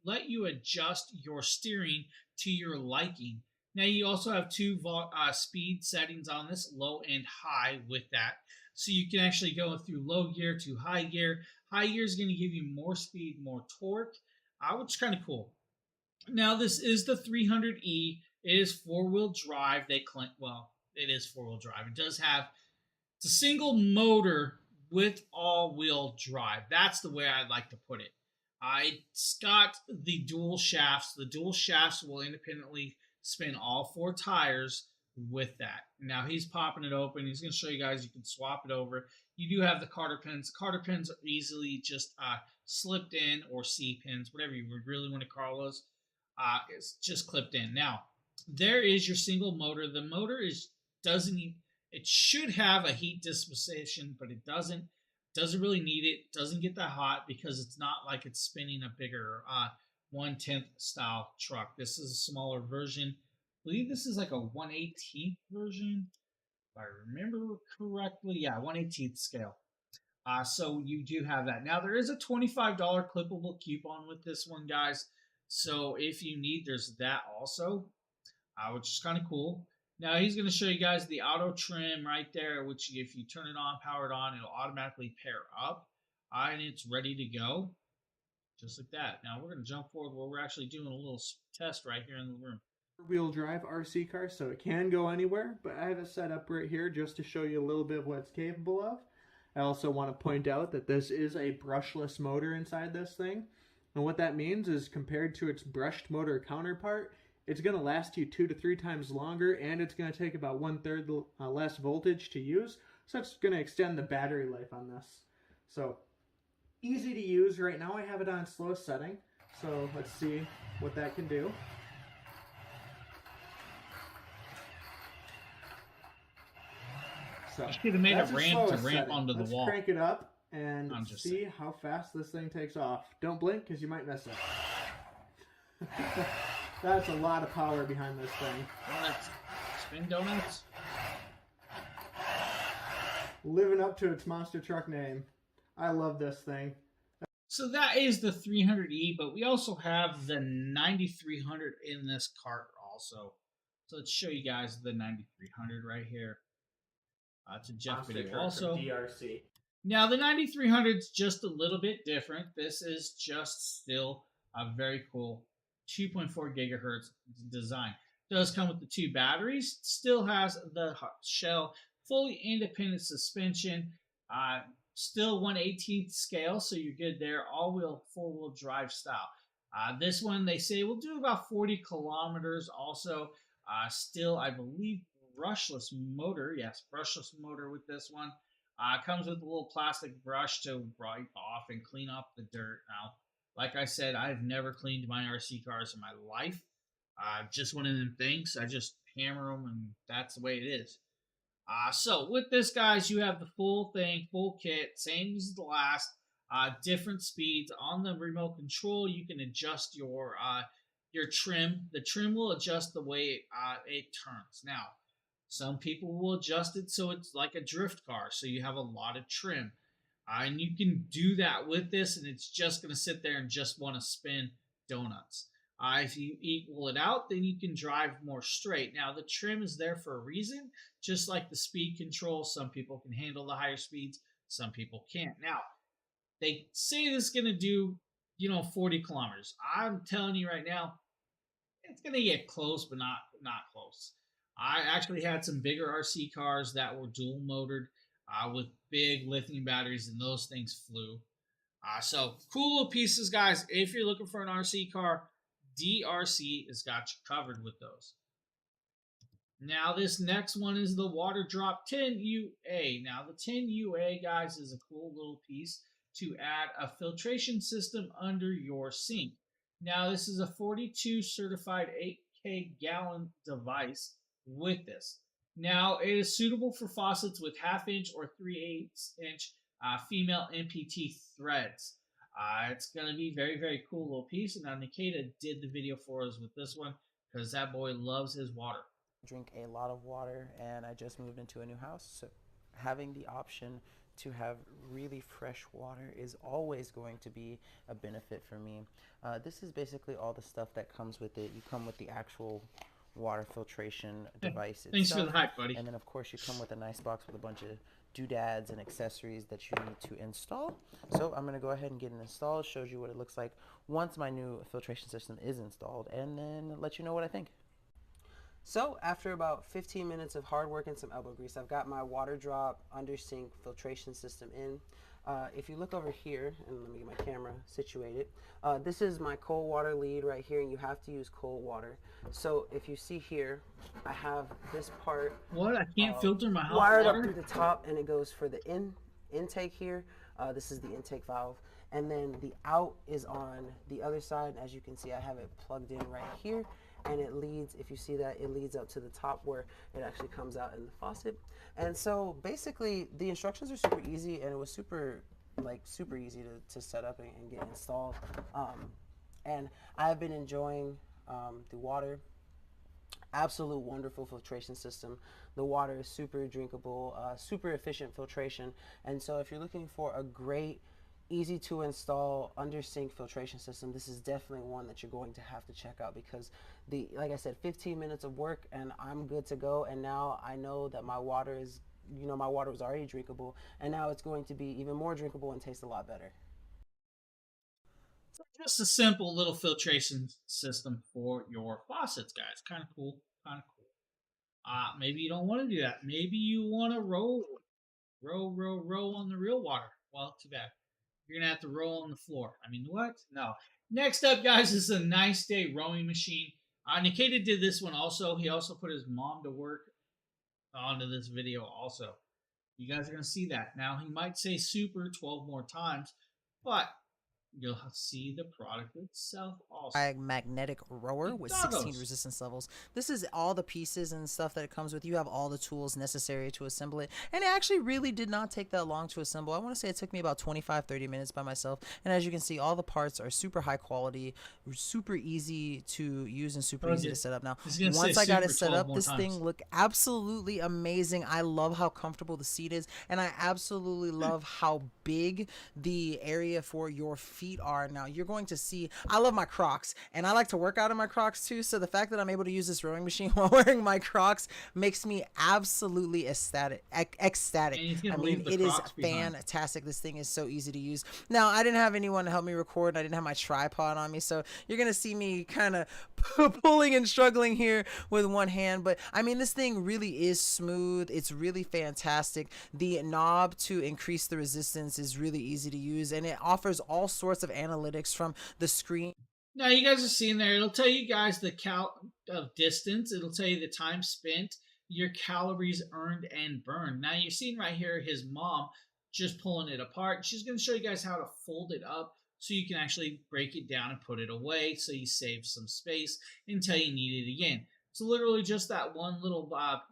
S1: let you adjust your steering to your liking. Now, you also have 2 speed settings on this, low and high with that. So you can actually go through low gear to high gear. High gear is going to give you more speed, more torque, which is kind of cool. Now, this is the 300E. It is 4-wheel drive. It is 4-wheel drive. It's a single motor with all-wheel drive. That's the way I'd like to put it. It's got the dual shafts. The dual shafts will independently spin all 4 tires with that. Now he's popping it open. He's going to show you guys you can swap it over. You do have the Carter pins. Carter pins are easily just slipped in, or C pins, whatever you really want to call those. It's just clipped in. Now, there is your single motor. The motor it should have a heat dissipation, but it doesn't. Doesn't really need it. Doesn't get that hot because it's not like it's spinning a bigger 1/10 style truck. This is a smaller version. I believe this is like a 1/18 version, if I remember correctly. Yeah, 1/18 scale. So you do have that. Now, there is a $25 clippable coupon with this one, guys. So if you need, there's that also, which is kind of cool. Now he's going to show you guys the auto trim right there, which if you turn it on, power it on, it'll automatically pair up, and it's ready to go, just like that. Now we're going to jump forward where we're actually doing a little test right here in the room.
S5: Wheel drive RC car, so it can go anywhere, but I have it set up right here just to show you a little bit of what it's capable of. I also want to point out that this is a brushless motor inside this thing, and what that means is compared to its brushed motor counterpart, it's going to last you 2 to 3 times longer, and it's going to take about 1/3 less voltage to use, so it's going to extend the battery life on this. So easy to use. Right now I have it on slow setting, so let's see what that can do. So
S1: You should have made a
S5: that's
S1: ramp to
S5: slowest
S1: ramp
S5: setting.
S1: onto the
S5: Let's
S1: wall.
S5: crank it up and
S1: I'm just
S5: see
S1: saying.
S5: how fast this thing takes off. Don't blink because you might miss it. That's a lot of power behind this thing.
S1: Donuts. Spin donuts.
S5: Living up to its monster truck name. I love this thing.
S1: So that is the 300E, but we also have the 9300 in this cart also. So let's show you guys the 9300 right here. It's a Jeff
S5: Monster
S1: video
S5: truck
S1: also.
S5: from DRC.
S1: Now the 9300 is just a little bit different. This is just still a very cool 2.4 gigahertz design. Does come with the 2 batteries. Still has the shell, fully independent suspension. Still 1/18 scale, so you're good there. All-wheel, 4-wheel drive style. This one they say will do about 40 kilometers. Also, still I believe brushless motor. Yes, brushless motor with this one. Comes with a little plastic brush to wipe off and clean up the dirt. Now, like I said, I've never cleaned my RC cars in my life. Just one of them things. I just hammer them, and that's the way it is. So with this, guys, you have the full thing, full kit, same as the last. Different speeds on the remote control. You can adjust your trim. The trim will adjust the way it turns. Now, some people will adjust it so it's like a drift car, so you have a lot of trim. And you can do that with this, and it's just going to sit there and just want to spin donuts. If you equal it out, then you can drive more straight. Now, the trim is there for a reason, just like the speed control. Some people can handle the higher speeds, some people can't. Now, they say this is going to do, 40 kilometers. I'm telling you right now, it's going to get close, but not close. I actually had some bigger RC cars that were dual motored with big lithium batteries, and those things flew. So cool little pieces, guys. If you're looking for an RC car, DRC has got you covered with those. Now this next one is the Water Drop 10UA. Now the 10UA, guys, is a cool little piece to add a filtration system under your sink. Now this is a 42 certified 8K gallon device with this. Now it is suitable for faucets with 1/2 inch or 3/8 inch female MPT threads. It's going to be very, very cool little piece. And now Nikita did the video for us with this one because that boy loves his water.
S3: Drink a lot of water, and I just moved into a new house, so having the option to have really fresh water is always going to be a benefit for me. This is basically all the stuff that comes with it. You come with the actual water filtration device itself.
S1: Thanks for the hype, buddy.
S3: And then of course you come with a nice box with a bunch of doodads and accessories that you need to install. So I'm going to go ahead and get it installed, shows you what it looks like once my new filtration system is installed, and then let you know what I think. So after about 15 minutes of hard work and some elbow grease, I've got my Water Drop under sink filtration system in. If you look over here, and let me get my camera situated, this is my cold water lead right here, and you have to use cold water. So if you see here, I have this part.
S1: What? I can't filter my hot
S3: wired
S1: water?
S3: up through the top, and it goes for the intake here. This is the intake valve. And then the out is on the other side. As you can see, I have it plugged in right here. And it leads, if you see that, it leads up to the top where it actually comes out in the faucet. And so basically the instructions are super easy, and it was super easy to set up and get installed. And I've been enjoying the water. Absolute wonderful filtration system. The water is super drinkable, super efficient filtration. And so if you're looking for a great easy to install under sink filtration system. This is definitely one that you're going to have to check out, because like I said, 15 minutes of work and I'm good to go. And now I know that my water is, my water was already drinkable, and now it's going to be even more drinkable and taste a lot better.
S1: So just a simple little filtration system for your faucets, guys. Kind of cool. Kind of cool. Maybe you don't want to do that. Maybe you want to row on the real water. Well, too bad. You're gonna have to roll on the floor. I mean, what? No. Next up, guys, is a Nice Day rowing machine. Nikita did this one also. He also put his mom to work onto this video also. You guys are gonna see that. Now he might say super 12 more times, but you'll see the product itself also.
S3: Magnetic rower with 16 resistance levels. This is all the pieces and stuff that it comes with. You have all the tools necessary to assemble it, and it actually really did not take that long to assemble. I want to say it took me about 25-30 minutes by myself, and as you can see, all the parts are super high quality, super easy to use, and super easy to set up. Now once I got it set up, this thing looked absolutely amazing. I love how comfortable the seat is, and I absolutely love how big the area for your feet are. Now you're going to see, I love my Crocs, and I like to work out in my Crocs too, so the fact that I'm able to use this rowing machine while wearing my Crocs makes me absolutely ecstatic. I mean, it is fantastic. This thing is so easy to use. Now I didn't have anyone to help me record, I didn't have my tripod on me, so you're gonna see me kind of pulling and struggling here with one hand, but I mean, this thing really is smooth. It's really fantastic. The knob to increase the resistance is really easy to use, and it offers all sorts of analytics from the screen.
S1: Now you guys are seeing there, it'll tell you guys the count of distance. It'll tell you the time spent, your calories earned and burned. Now you're seeing right here his mom just pulling it apart. She's going to show you guys how to fold it up so you can actually break it down and put it away, so you save some space until you need it again. So literally just that one little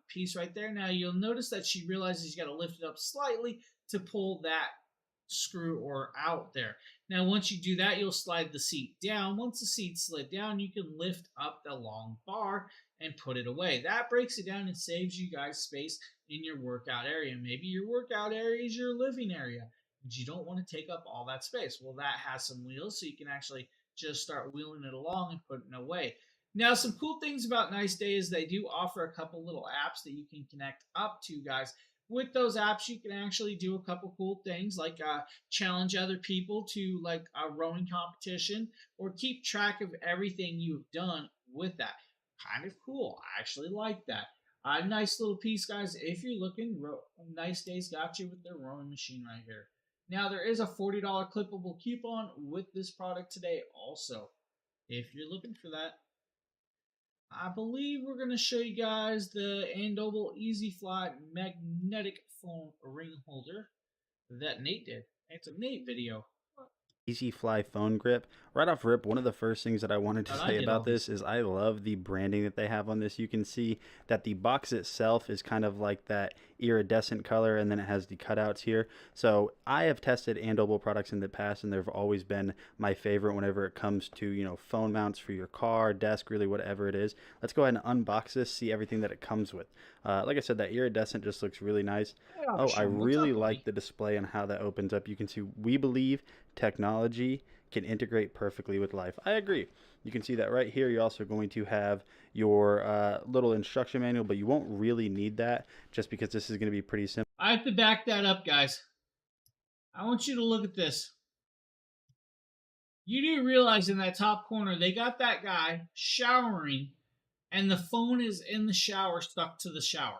S1: piece right there. Now you'll notice that she realizes you got to lift it up slightly to pull that screw or out there. Now once you do that, you'll slide the seat down. Once the seat's slid down, you can lift up the long bar and put it away. That breaks it down and saves you guys space in your workout area. Maybe your workout area is your living area, but you don't want to take up all that space. Well, that has some wheels, so you can actually just start wheeling it along and putting it away. Now, some cool things about Nice Day is they do offer a couple little apps that you can connect up to, guys. With those apps, you can actually do a couple cool things like challenge other people to like a rowing competition, or keep track of everything you've done with that. Kind of cool. I actually like that. Nice little piece, guys. If you're looking, Nice Day's got you with their rowing machine right here. Now, there is a $40 clippable coupon with this product today also, if you're looking for that. I believe we're going to show you guys the Andoble Easy Fly magnetic foam ring holder that Nate did. It's a Nate video.
S2: Easy Fly phone grip. Right off rip, one of the first things that I wanted to say about this is I love the branding that they have on this. You can see that the box itself is kind of like that iridescent color, and then it has the cutouts here. So I have tested Andoble products in the past, and they've always been my favorite whenever it comes to, you know, phone mounts for your car, desk, really whatever it is. Let's go ahead and unbox this, see everything that it comes with. Like I said, that iridescent just looks really nice. Oh, I really like the display and how that opens up. You can see, we believe technology can integrate perfectly with life. I agree. You can see that right here. You're also going to have your little instruction manual, but you won't really need that just because this is going to be pretty simple.
S1: I have to back that up, guys. I want you to look at this. You do realize in that top corner, they got that guy showering, and the phone is in the shower, stuck to the shower.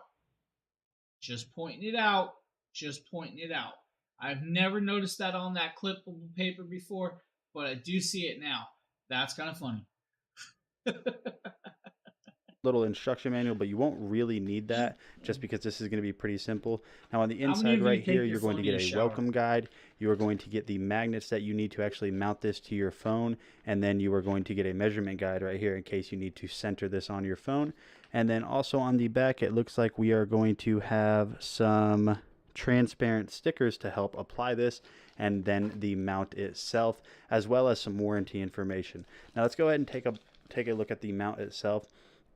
S1: Just pointing it out. Just pointing it out. I've never noticed that on that clippable paper before, but I do see it now. That's kind of funny.
S2: Little instruction manual, but you won't really need that just because this is going to be pretty simple. Now on the inside right here, you're going to get a welcome guide. You are going to get the magnets that you need to actually mount this to your phone, and then you are going to get a measurement guide right here in case you need to center this on your phone. And then also on the back, it looks like we are going to have some transparent stickers to help apply this, and then the mount itself, as well as some warranty information. Now let's go ahead and take a look at the mount itself.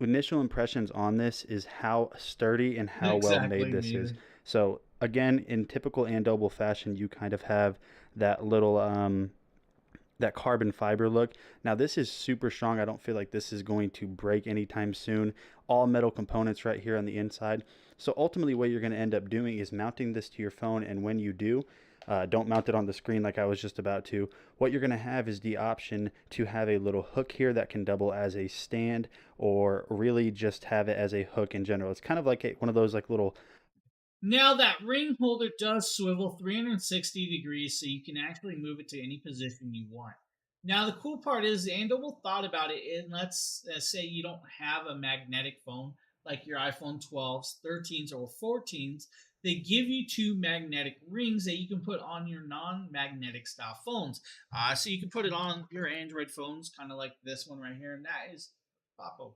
S2: Initial impressions on this is how sturdy and how well made this is. So again, in typical Andoble fashion, you kind of have that little that carbon fiber look. Now this is super strong. I don't feel like this is going to break anytime soon. All metal components right here on the inside. So ultimately what you're going to end up doing is mounting this to your phone, and when you do, don't mount it on the screen like I was just about to. What you're going to have is the option to have a little hook here that can double as a stand, or really just have it as a hook in general. It's kind of like one of those like little...
S1: Now that ring holder does swivel 360 degrees, so you can actually move it to any position you want. Now the cool part is Andoble thought about it, and let's say you don't have a magnetic phone like your iPhone 12s, 13s, or 14s. They give you 2 magnetic rings that you can put on your non-magnetic style phones. So you can put it on your Android phones, kind of like this one right here, and that is pop over.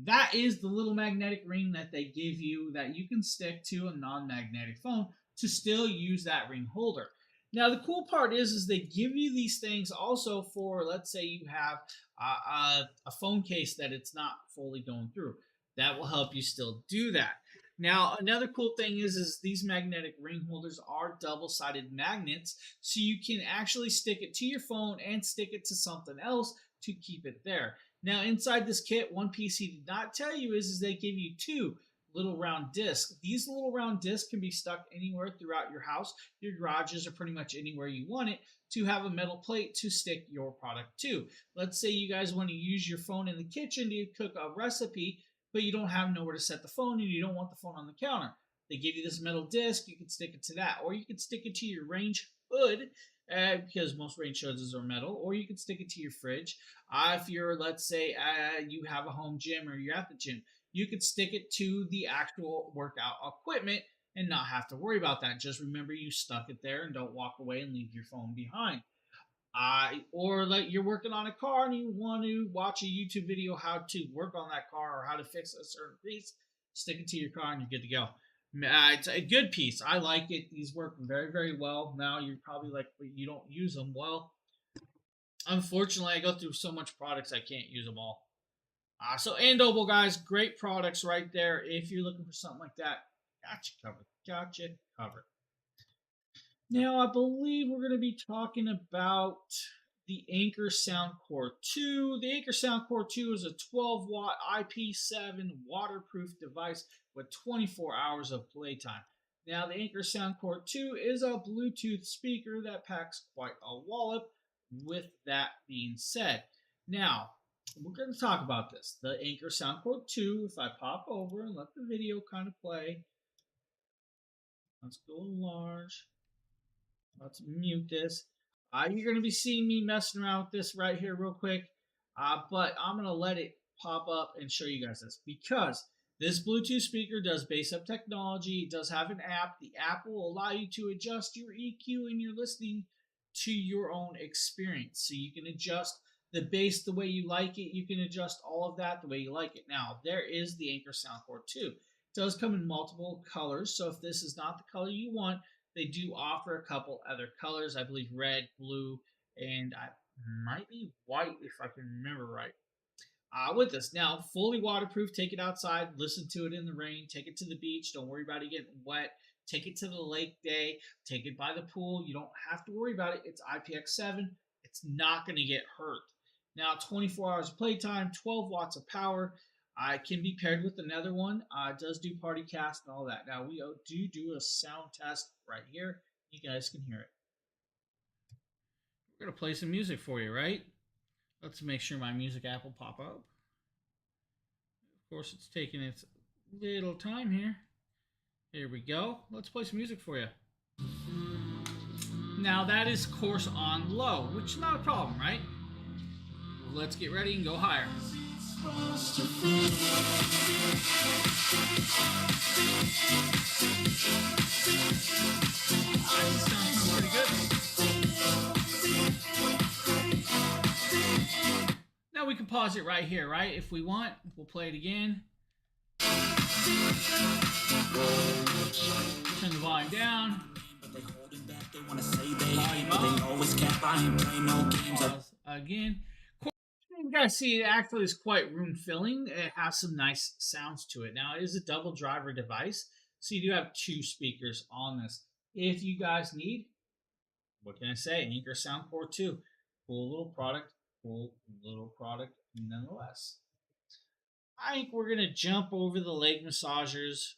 S1: That is the little magnetic ring that they give you that you can stick to a non-magnetic phone to still use that ring holder. Now the cool part is they give you these things also for, let's say you have a phone case that it's not fully going through. That will help you still do that. Now another cool thing is these magnetic ring holders are double-sided magnets, so you can actually stick it to your phone and stick it to something else to keep it there. Now inside this kit, one piece he did not tell you is they give you 2 little round discs. These little round discs can be stuck anywhere throughout your house, your garages, or pretty much anywhere you want it, to have a metal plate to stick your product to. Let's say you guys want to use your phone in the kitchen to cook a recipe, but you don't have nowhere to set the phone and you don't want the phone on the counter. They give you this metal disc, you can stick it to that, or you can stick it to your range hood, because most range hoses are metal, or you can stick it to your fridge. If you're, let's say, you have a home gym or you're at the gym, you could stick it to the actual workout equipment and not have to worry about that. Just remember you stuck it there and don't walk away and leave your phone behind. Or like you're working on a car and you want to watch a YouTube video how to work on that car or how to fix a certain piece, stick it to your car and you're good to go. It's a good piece. I like it. These work very, very well. Now you're probably like, but you don't use them. Well, unfortunately, I go through so much products I can't use them all. So Andoble, guys, great products right there. If you're looking for something like that, got you covered. Got you covered. Now, I believe we're going to be talking about the Anker Soundcore 2. The Anker Soundcore 2 is a 12-watt IP7 waterproof device with 24 hours of playtime. Now, the Anker Soundcore 2 is a Bluetooth speaker that packs quite a wallop. With that being said, now, we're going to talk about this. The Anker Soundcore 2, if I pop over and let the video kind of play. Let's go large. Let's mute this. You're going to be seeing me messing around with this right here real quick. But I'm going to let it pop up and show you guys this. Because this Bluetooth speaker does bass up technology. It does have an app. The app will allow you to adjust your EQ and your listening to your own experience. So you can adjust the bass the way you like it. You can adjust all of that the way you like it. Now, there is the Anker Soundcore 2. It does come in multiple colors. So if this is not the color you want, they do offer a couple other colors. I believe red, blue, and I might be white if I can remember right. With this. Now, fully waterproof. Take it outside. Listen to it in the rain. Take it to the beach. Don't worry about it getting wet. Take it to the lake day. Take it by the pool. You don't have to worry about it. It's IPX7. It's not going to get hurt. Now, 24 hours of playtime, 12 watts of power. It can be paired with another one. It does do party cast and all that. Now, we do a sound test right here. You guys can hear it. We're going to play some music for you, right? Let's make sure my music app will pop up. Of course, it's taking its little time here. Here we go. Let's play some music for you. Now, that is, of course, on low, which is not a problem, right? Let's get ready and go higher. Sounds pretty good. Now we can pause it right here, right? If we want, we'll play it again. Turn the volume down. Volume up. Pause again. You guys see, it actually is quite room filling. It has some nice sounds to it. Now, it is a double driver device, So you do have 2 speakers on this. If you guys need, what can I say? Anchor Soundcore 2. Cool little product nonetheless. I think we're going to jump over the leg massagers.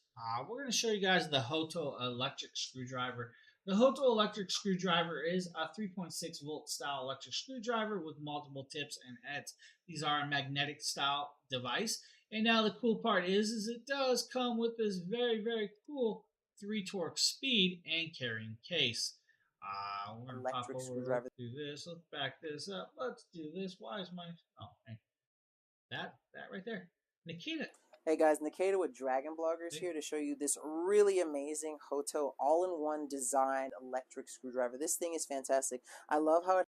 S1: We're going to show you guys the Hoto electric screwdriver. The Hoto electric screwdriver is a 3.6 volt style electric screwdriver with multiple tips and heads. These are a magnetic style device. And now the cool part is it does come with this very, very cool 3 torque speed and carrying case. We're going to pop over, let's do this. Let's back this up. Let's do this. Why is my, oh, hey. That right there. Nikita.
S3: Hey guys, Nikita with Dragon Bloggers here to show you this really amazing Hoto all-in-one designed electric screwdriver. This thing is fantastic. I love how it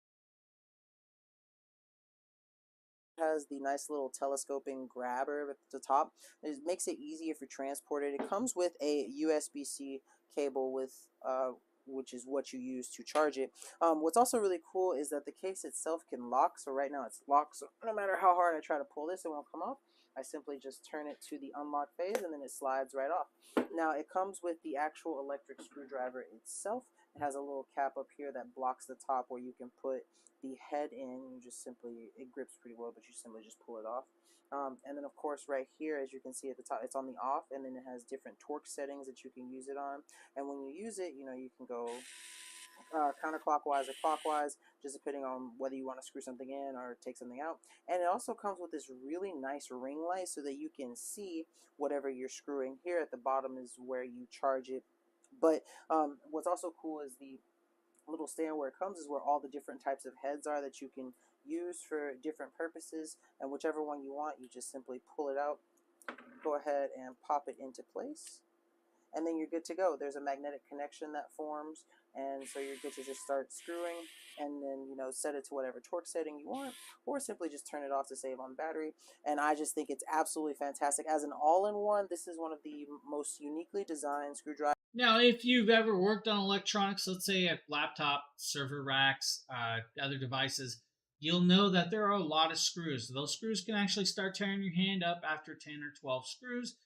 S3: has the nice little telescoping grabber at the top. It makes it easier for transporting. It comes with a USB-C cable with which is what you use to charge it. What's also really cool is that the case itself can lock. So right now it's locked. So no matter how hard I try to pull this, it won't come off. I simply just turn it to the unlock phase and then it slides right off. Now it comes with the actual electric screwdriver itself. It has a little cap up here that blocks the top where you can put the head in. You just simply, it grips pretty well, but you simply just pull it off. And then of course right here, as you can see at the top, it's on the off, and then it has different torque settings that you can use it on. And when you use it, you know, you can go counterclockwise or clockwise, just depending on whether you want to screw something in or take something out. And it also comes with this really nice ring light so that you can see whatever you're screwing. Here at the bottom is where you charge it. But what's also cool is the little stand where it comes is where all the different types of heads are that you can use for different purposes, and whichever one you want, you just simply pull it out, go ahead and pop it into place, and then you're good to go. There's a magnetic connection that forms, and so you're good to just start screwing, and then, you know, set it to whatever torque setting you want, or simply just turn it off to save on battery. And I just think it's absolutely fantastic. As an all-in-one, this is one of the most uniquely designed screwdrivers.
S1: Now, if you've ever worked on electronics, let's say at laptop, server racks, other devices, you'll know that there are a lot of screws. Those screws can actually start tearing your hand up after 10 or 12 screws.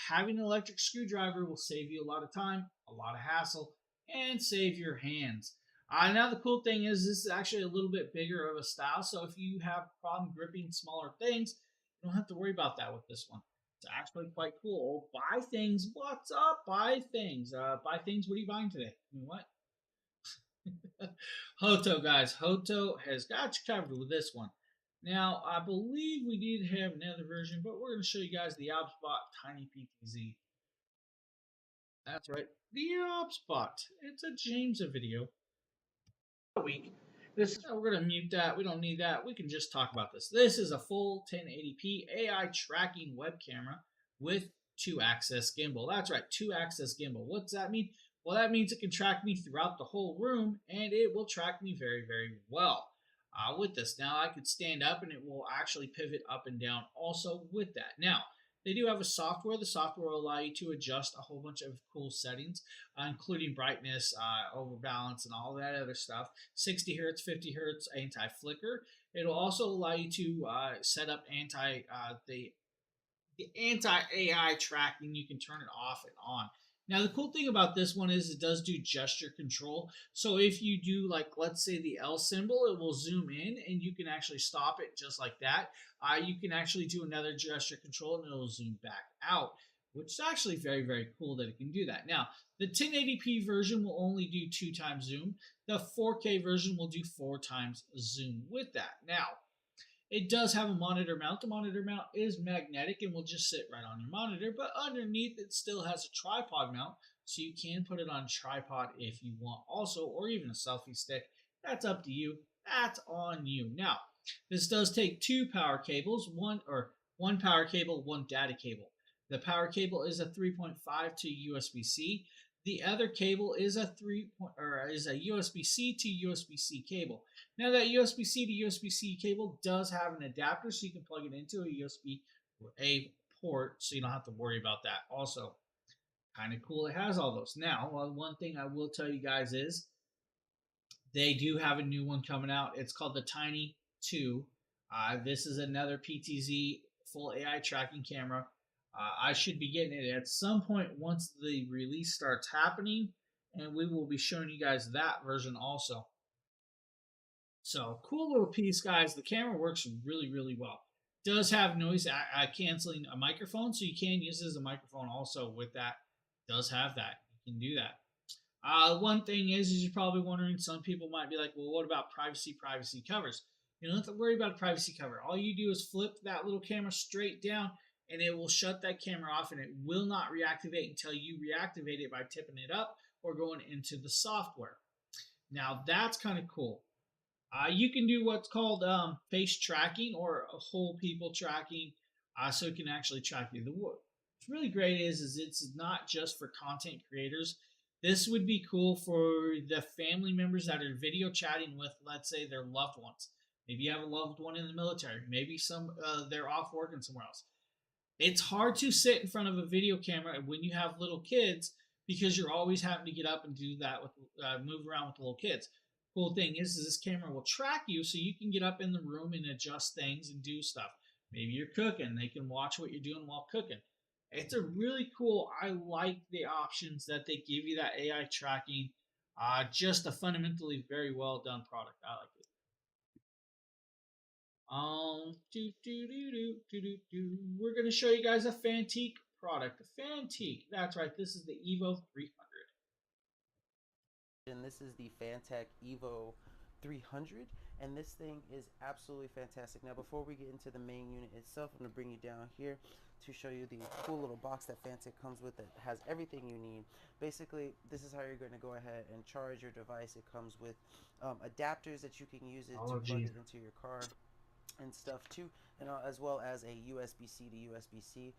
S1: Having an electric screwdriver will save you a lot of time, a lot of hassle, and save your hands. Now, the cool thing is this is actually a little bit bigger of a style, so if you have a problem gripping smaller things, you don't have to worry about that with this one. It's actually quite cool. Buy things. What's up? Buy things. Buy things. What are you buying today? I mean, what? Hoto, guys. Hoto has got you covered with this one. Now, I believe we did have another version, but we're going to show you guys the OBSBot Tiny PTZ. That's right. The OBSBot. It's a James video. Week. We're going to mute that. We don't need that. We can just talk about this. This is a full 1080p AI tracking web camera with 2-axis gimbal. That's right, 2-axis gimbal. What does that mean? Well, that means it can track me throughout the whole room, and it will track me very, very well with this. Now, I could stand up, and it will actually pivot up and down also with that. Now, they do have a software. The software will allow you to adjust a whole bunch of cool settings, including brightness, overbalance, and all that other stuff. 60 hertz, 50 hertz, anti-flicker. It'll also allow you to set up the anti-AI tracking. You can turn it off and on. Now, the cool thing about this one is it does do gesture control. So if you do, like, let's say the L symbol, it will zoom in and you can actually stop it just like that. You can actually do another gesture control and it'll zoom back out, which is actually very, very cool that it can do that. Now, the 1080p version will only do 2 times zoom. The 4K version will do 4 times zoom with that. Now, it does have a monitor mount. The monitor mount is magnetic and will just sit right on your monitor, but underneath it still has a tripod mount, so you can put it on a tripod if you want also, or even a selfie stick. That's up to you. That's on you. Now, this does take 2 power cables, one power cable, 1 data cable. The power cable is a 3.5 to USB-C. The other cable is a USB-C to USB-C cable. Now, that USB-C to USB-C cable does have an adapter, so you can plug it into a USB-A port, so you don't have to worry about that. Also, kind of cool. It has all those. Now, one thing I will tell you guys is they do have a new one coming out. It's called the Tiny 2. This is another PTZ full AI tracking camera. I should be getting it at some point once the release starts happening, and we will be showing you guys that version also. So cool little piece, guys. The camera works really, really well. Does have noise canceling a microphone, so you can use it as a microphone also with that. Does have that. You can do that. One thing is you're probably wondering, some people might be like, well, what about privacy covers? You don't have to worry about a privacy cover. All you do is flip that little camera straight down, and it will shut that camera off, and it will not reactivate until you reactivate it by tipping it up or going into the software. Now, that's kind of cool. You can do what's called face tracking or whole people tracking, so it can actually track you. What's really great is it's not just for content creators. This would be cool for the family members that are video chatting with, let's say, their loved ones. Maybe you have a loved one in the military. Maybe they're off working somewhere else. It's hard to sit in front of a video camera when you have little kids because you're always having to get up and do that with move around with the little kids. Cool thing is this camera will track you, so you can get up in the room and adjust things and do stuff. Maybe you're cooking; they can watch what you're doing while cooking. It's a really cool. I like the options that they give you, that AI tracking. Just a fundamentally very well done product. I like it. We're gonna show you guys a Fantique product. A Fantique. That's right. This is the Evo 300.
S3: And this is the Fantek Evo 300, and this thing is absolutely fantastic. Now, before we get into the main unit itself, I'm going to bring you down here to show you the cool little box that Fantek comes with that has everything you need. Basically, this is how you're going to go ahead and charge your device. It comes with adapters that you can use it to plug it into your car and stuff too, and as well as a USB-C to USB-C,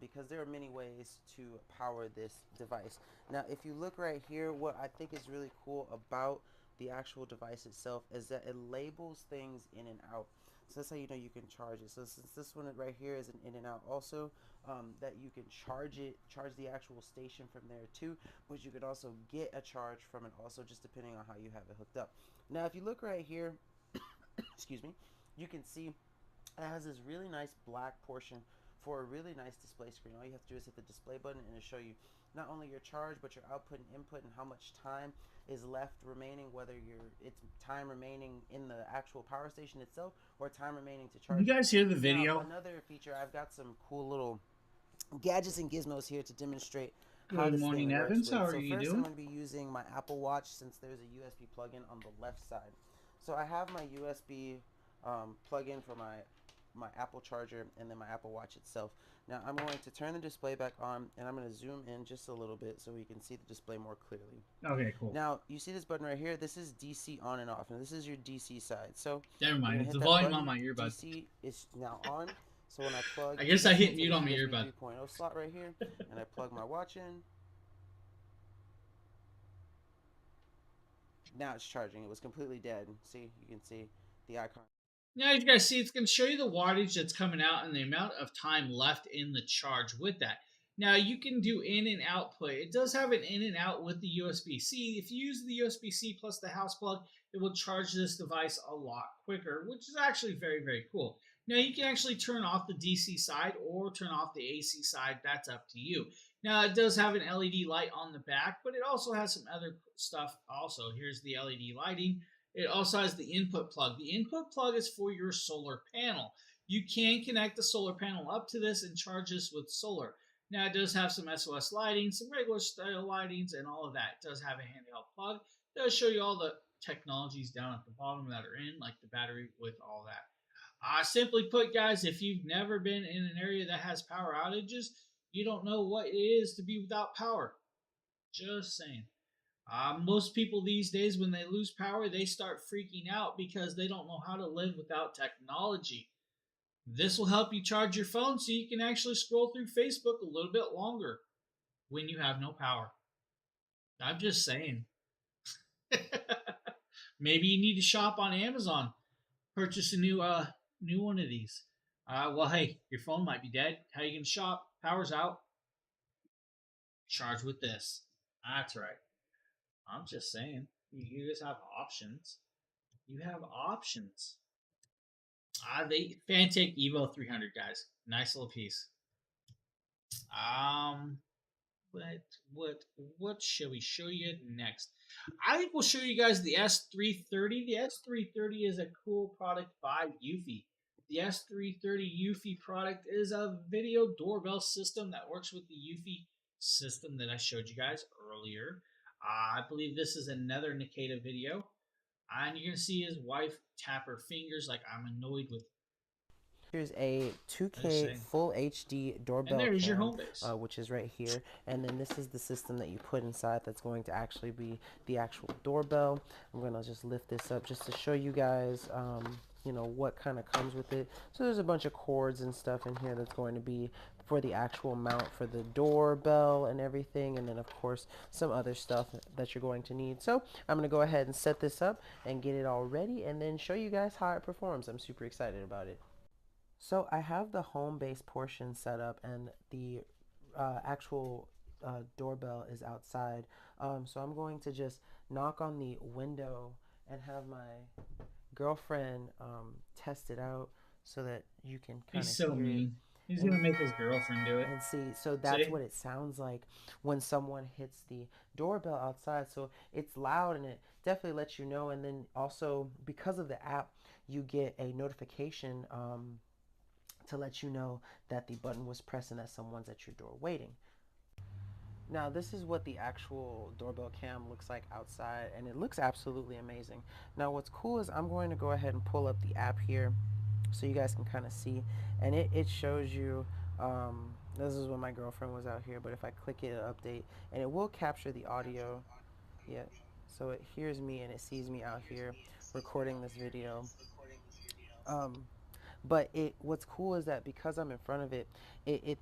S3: because there are many ways to power this device. Now, if you look right here, what I think is really cool about the actual device itself is that it labels things in and out. So that's how you know you can charge it. So since this one right here is an in and out also, that you can charge the actual station from there too, but you could also get a charge from it also, just depending on how you have it hooked up. Now, if you look right here, excuse me, you can see it has this really nice black portion for a really nice display screen. All you have to do is hit the display button and it'll show you not only your charge, but your output and input, and how much time is left remaining, whether it's time remaining in the actual power station itself or time remaining to charge.
S1: You guys hear the video?
S3: Now, another feature, I've got some cool little gadgets and gizmos here to demonstrate how
S1: Good
S3: this
S1: morning,
S3: thing works.
S1: Evans. How are
S3: so
S1: you
S3: first,
S1: doing?
S3: I'm going to be using my Apple Watch, since there's a USB plug-in on the left side. So I have my USB plug-in for my Apple charger and then my Apple Watch itself. Now I'm going to turn the display back on, and I'm going to zoom in just a little bit so we can see the display more clearly.
S1: Okay, cool.
S3: Now you see this button right here. This is DC on and off, and this is your DC side. So
S1: never mind. It's the volume on my earbud.
S3: DC is now on. So when I plug,
S1: I guess I hit mute on my earbud.
S3: 3.0 slot right here, and I plug my watch in. Now it's charging. It was completely dead. See, you can see the icon.
S1: Now you guys see it's going to show you the wattage that's coming out and the amount of time left in the charge with that. Now you can do in and output. It does have an in and out with the USB-C. If you use the USB-C plus the house plug, it will charge this device a lot quicker, which is actually very, very cool. Now you can actually turn off the DC side or turn off the AC side. That's up to you. Now it does have an LED light on the back, but it also has some other stuff also. Here's the LED lighting. It also has the input plug. The input plug is for your solar panel. You can connect the solar panel up to this and charge this with solar. Now, it does have some SOS lighting, some regular style lightings, and all of that. It does have a handheld plug. It does show you all the technologies down at the bottom that are in, like the battery with all that. Simply put, guys, if you've never been in an area that has power outages, you don't know what it is to be without power. Just saying. Most people these days, when they lose power, they start freaking out because they don't know how to live without technology. This will help you charge your phone so you can actually scroll through Facebook a little bit longer when you have no power. I'm just saying. Maybe you need to shop on Amazon. Purchase a new one of these. Well, hey, your phone might be dead. How are you going to shop? Power's out. Charge with this. That's right. I'm just saying, you guys have options. You have options. The Fantique Evo 300, guys. Nice little piece. Um, but what shall we show you next? I think we'll show you guys the S330. The S330 is a cool product by Eufy. The S330 Eufy product is a video doorbell system that works with the Eufy system that I showed you guys earlier. I believe this is another Nikita video. And you're going to see his wife tap her fingers like I'm annoyed with.
S3: Here's a 2K
S1: Saying.
S3: full HD
S1: And
S3: doorbell
S1: there's your
S3: cam,
S1: home base.
S3: which is right here. And then this is the system that you put inside that's going to actually be the actual doorbell. I'm going to just lift this up just to show you guys, you know, what kind of comes with it. So there's a bunch of cords and stuff in here that's going to be for the actual mount for the doorbell and everything. And then, of course, some other stuff that you're going to need. So I'm going to go ahead and set this up and get it all ready and then show you guys how it performs. I'm super excited about it. So I have the home base portion set up and the actual doorbell is outside. So I'm going to just knock on the window and have my girlfriend test it out so that you can kind of
S1: He's so
S3: hear
S1: mean.
S3: it.
S1: He's going to make his girlfriend do it.
S3: And see, so that's
S1: See?
S3: what it sounds like when someone hits the doorbell outside. So it's loud and it definitely lets you know. And then also because of the app, you get a notification to let you know that the button was pressed and that someone's at your door waiting. Now this is what the actual doorbell cam looks like outside, and it looks absolutely amazing. Now what's cool is I'm going to go ahead and pull up the app here so you guys can kind of see, and it shows you, this is when my girlfriend was out here, but if I click it, it'll update, and it will capture the audio. Yeah, so it hears me and it sees me out here recording this video. But what's cool is that because I'm in front of it, it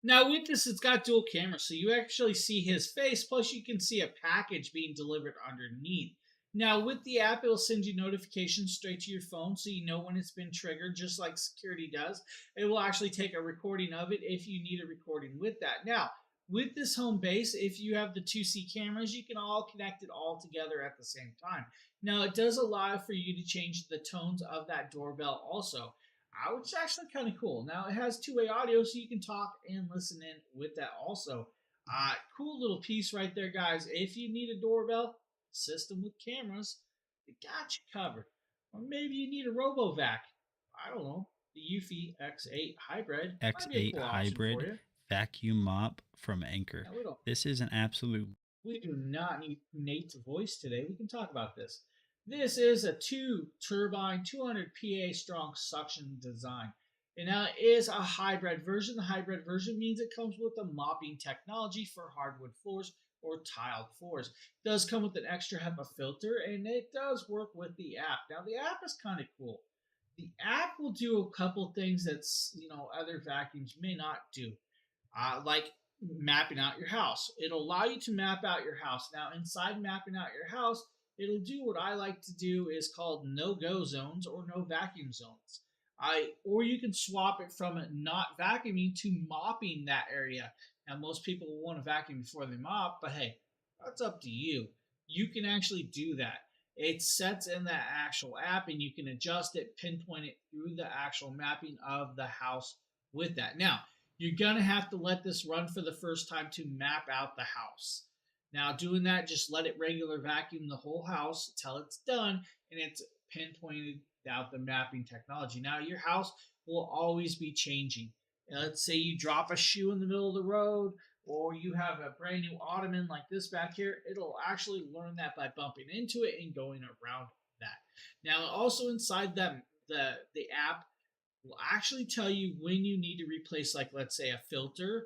S1: Now with this, it's got dual cameras, so you actually see his face, plus you can see a package being delivered underneath. Now with the app, it'll send you notifications straight to your phone, so you know when it's been triggered, just like security does. It will actually take a recording of it if you need a recording with that. Now, with this home base, if you have the 2C cameras, you can all connect it all together at the same time. Now, it does allow for you to change the tones of that doorbell also, which is actually kind of cool. Now, it has two-way audio, so you can talk and listen in with that also. Cool little piece right there, guys. If you need a doorbell system with cameras, it got you covered. Or maybe you need a RoboVac. I don't know. The Eufy X8 Hybrid.
S2: X8
S1: cool
S2: Hybrid vacuum mop from Anker. This is an absolute.
S1: We do not need Nate's voice today. We can talk about this. This is a 2-turbine, 200 PA strong suction design. And now it is a hybrid version. The hybrid version means it comes with a mopping technology for hardwood floors or tiled floors. It does come with an extra HEPA filter, and it does work with the app. Now the app is kind of cool. The app will do a couple things that other vacuums may not do, like mapping out your house. It'll allow you to map out your house. Now inside mapping out your house, it'll do what I like to do is called no-go zones or no vacuum zones. Or you can swap it from not vacuuming to mopping that area. Now, most people will want to vacuum before they mop, but hey, that's up to you. You can actually do that. It sets in that actual app, and you can adjust it, pinpoint it through the actual mapping of the house with that. Now, you're going to have to let this run for the first time to map out the house. Now, doing that, just let it regular vacuum the whole house until it's done, and it's pinpointed out the mapping technology. Now, your house will always be changing. Let's say you drop a shoe in the middle of the road, or you have a brand new ottoman like this back here. It'll actually learn that by bumping into it and going around that. Now, also inside the app will actually tell you when you need to replace, like, let's say, a filter,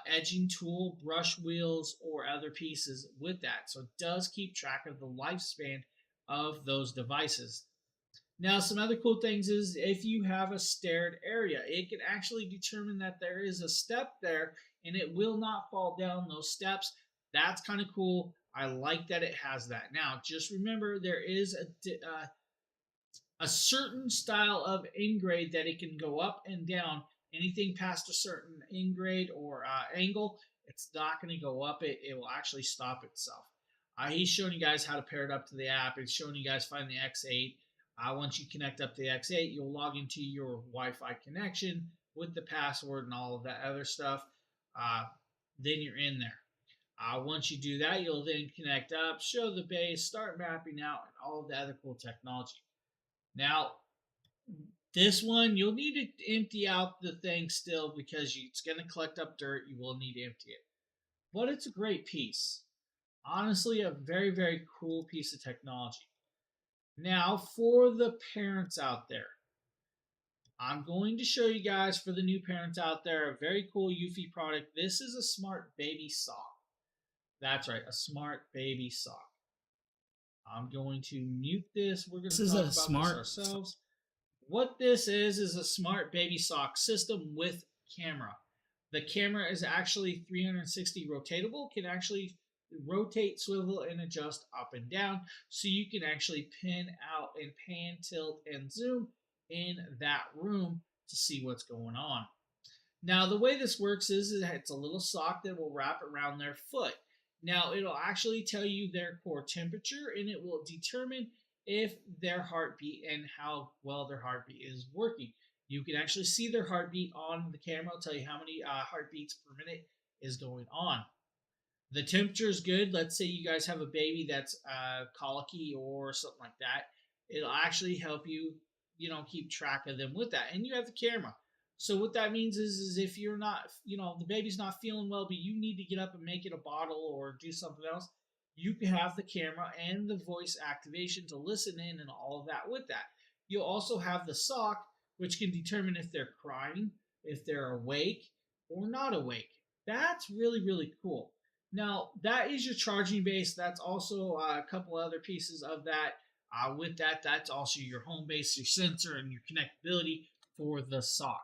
S1: edging tool, brush wheels, or other pieces with that. So it does keep track of the lifespan of those devices. Now, some other cool things is if you have a staired area, it can actually determine that there is a step there and it will not fall down those steps. That's kind of cool. I like that it has that. Now, just remember there is a certain style of in-grade that it can go up and down. Anything past a certain in-grade or angle, it's not going to go up. It will actually stop itself. He's showing you guys how to pair it up to the app. It's showing you guys find the X8. Once you connect up to the X8, you'll log into your Wi-Fi connection with the password and all of that other stuff, then you're in there. Once you do that, you'll then connect up, show the base, start mapping out, and all of the other cool technology. Now, this one, you'll need to empty out the thing still because it's going to collect up dirt. You will need to empty it. But it's a great piece. Honestly, a very, very cool piece of technology. Now, for the parents out there, I'm going to show you guys, for the new parents out there, a very cool Eufy product. This is a smart baby sock. That's right, a smart baby sock. I'm going to mute this. We're going to talk about this ourselves. What this is a smart baby sock system with camera. The camera is actually 360 rotatable, can actually rotate, swivel, and adjust up and down, so you can actually pin out and pan, tilt, and zoom in that room to see what's going on. Now, the way this works is it's a little sock that will wrap around their foot. Now, it'll actually tell you their core temperature, and it will determine if their heartbeat and how well their heartbeat is working. You can actually see their heartbeat on the camera. It'll tell you how many heartbeats per minute is going on. The temperature is good. Let's say you guys have a baby that's colicky or something like that. It'll actually help you, keep track of them with that. And you have the camera. So what that means is if you're not, the baby's not feeling well, but you need to get up and make it a bottle or do something else, you can have the camera and the voice activation to listen in and all of that with that. You'll also have the sock, which can determine if they're crying, if they're awake or not awake. That's really, really cool. Now, that is your charging base. That's also a couple other pieces of that. With that, that's also your home base, your sensor, and your connectability for the sock.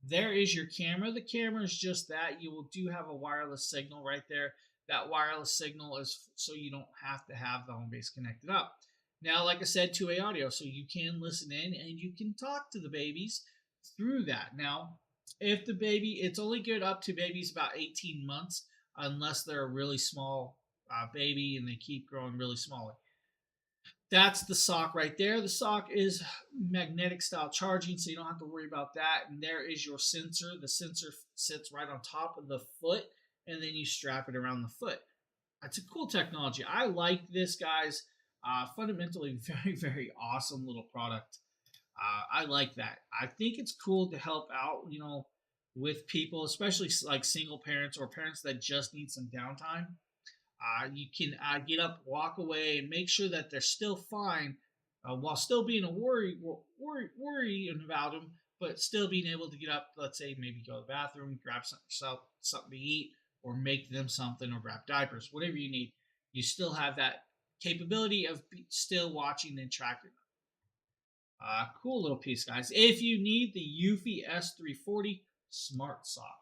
S1: There is your camera. The camera is just that. You do have a wireless signal right there. That wireless signal is so you don't have to have the home base connected up. Now, like I said, two-way audio, so you can listen in and you can talk to the babies through that. Now, if the baby, it's only good up to babies about 18 months, unless they're a really small baby and they keep growing really small. That's the sock right there. The sock is magnetic style charging, so you don't have to worry about that. And there is your sensor. The sensor sits right on top of the foot, and then you strap it around the foot. It's a cool technology. I like this, guys. Fundamentally, very, very awesome little product. I like that. I think it's cool to help out, with people, especially like single parents or parents that just need some downtime. You can get up, walk away, and make sure that they're still fine while still being worrying about them, but still being able to get up, let's say maybe go to the bathroom, grab something to eat, or make them something, or grab diapers, whatever you need. You still have that capability of still watching and tracking them. Cool little piece, guys. If you need the Eufy S340 Smart Sock.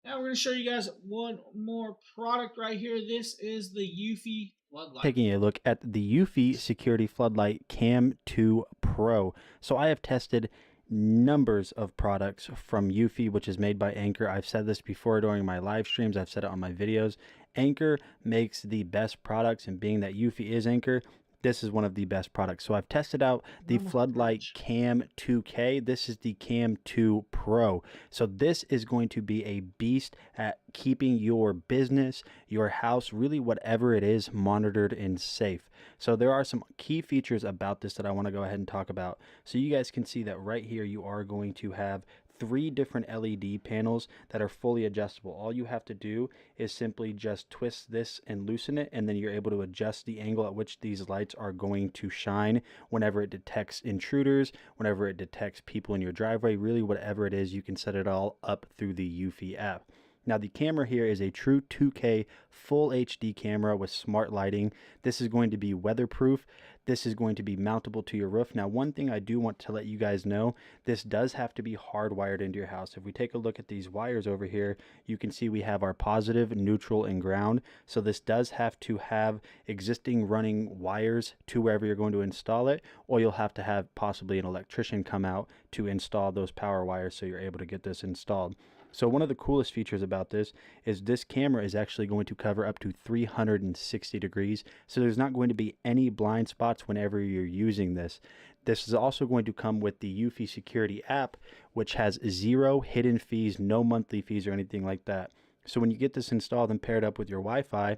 S1: Now we're going to show you guys one more product right here. This is the Eufy Floodlight.
S2: Taking a look at the Eufy Security Floodlight Cam 2 Pro. So I have tested numbers of products from Eufy, which is made by Anker. I've said this before during my live streams. I've said it on my videos. Anker makes the best products, and being that Eufy is Anker, this is one of the best products. So I've tested out the Floodlight Cam 2K. This is the Cam 2 Pro. So this is going to be a beast at keeping your business, your house, really whatever it is, monitored and safe. So there are some key features about this that I want to go ahead and talk about. So you guys can see that right here you are going to have 3 different LED panels that are fully adjustable. All you have to do is simply just twist this and loosen it, and then you're able to adjust the angle at which these lights are going to shine whenever it detects intruders, whenever it detects people in your driveway, really whatever it is, you can set it all up through the Eufy app. Now the camera here is a true 2K full HD camera with smart lighting. This is going to be weatherproof. This is going to be mountable to your roof. Now, one thing I do want to let you guys know, this does have to be hardwired into your house. If we take a look at these wires over here, you can see we have our positive, neutral, and ground. So this does have to have existing running wires to wherever you're going to install it, or you'll have to have possibly an electrician come out to install those power wires so you're able to get this installed. So one of the coolest features about this is this camera is actually going to cover up to 360 degrees. So there's not going to be any blind spots whenever you're using this. This is also going to come with the Eufy Security app, which has 0 hidden fees, no monthly fees or anything like that. So when you get this installed and paired up with your Wi-Fi,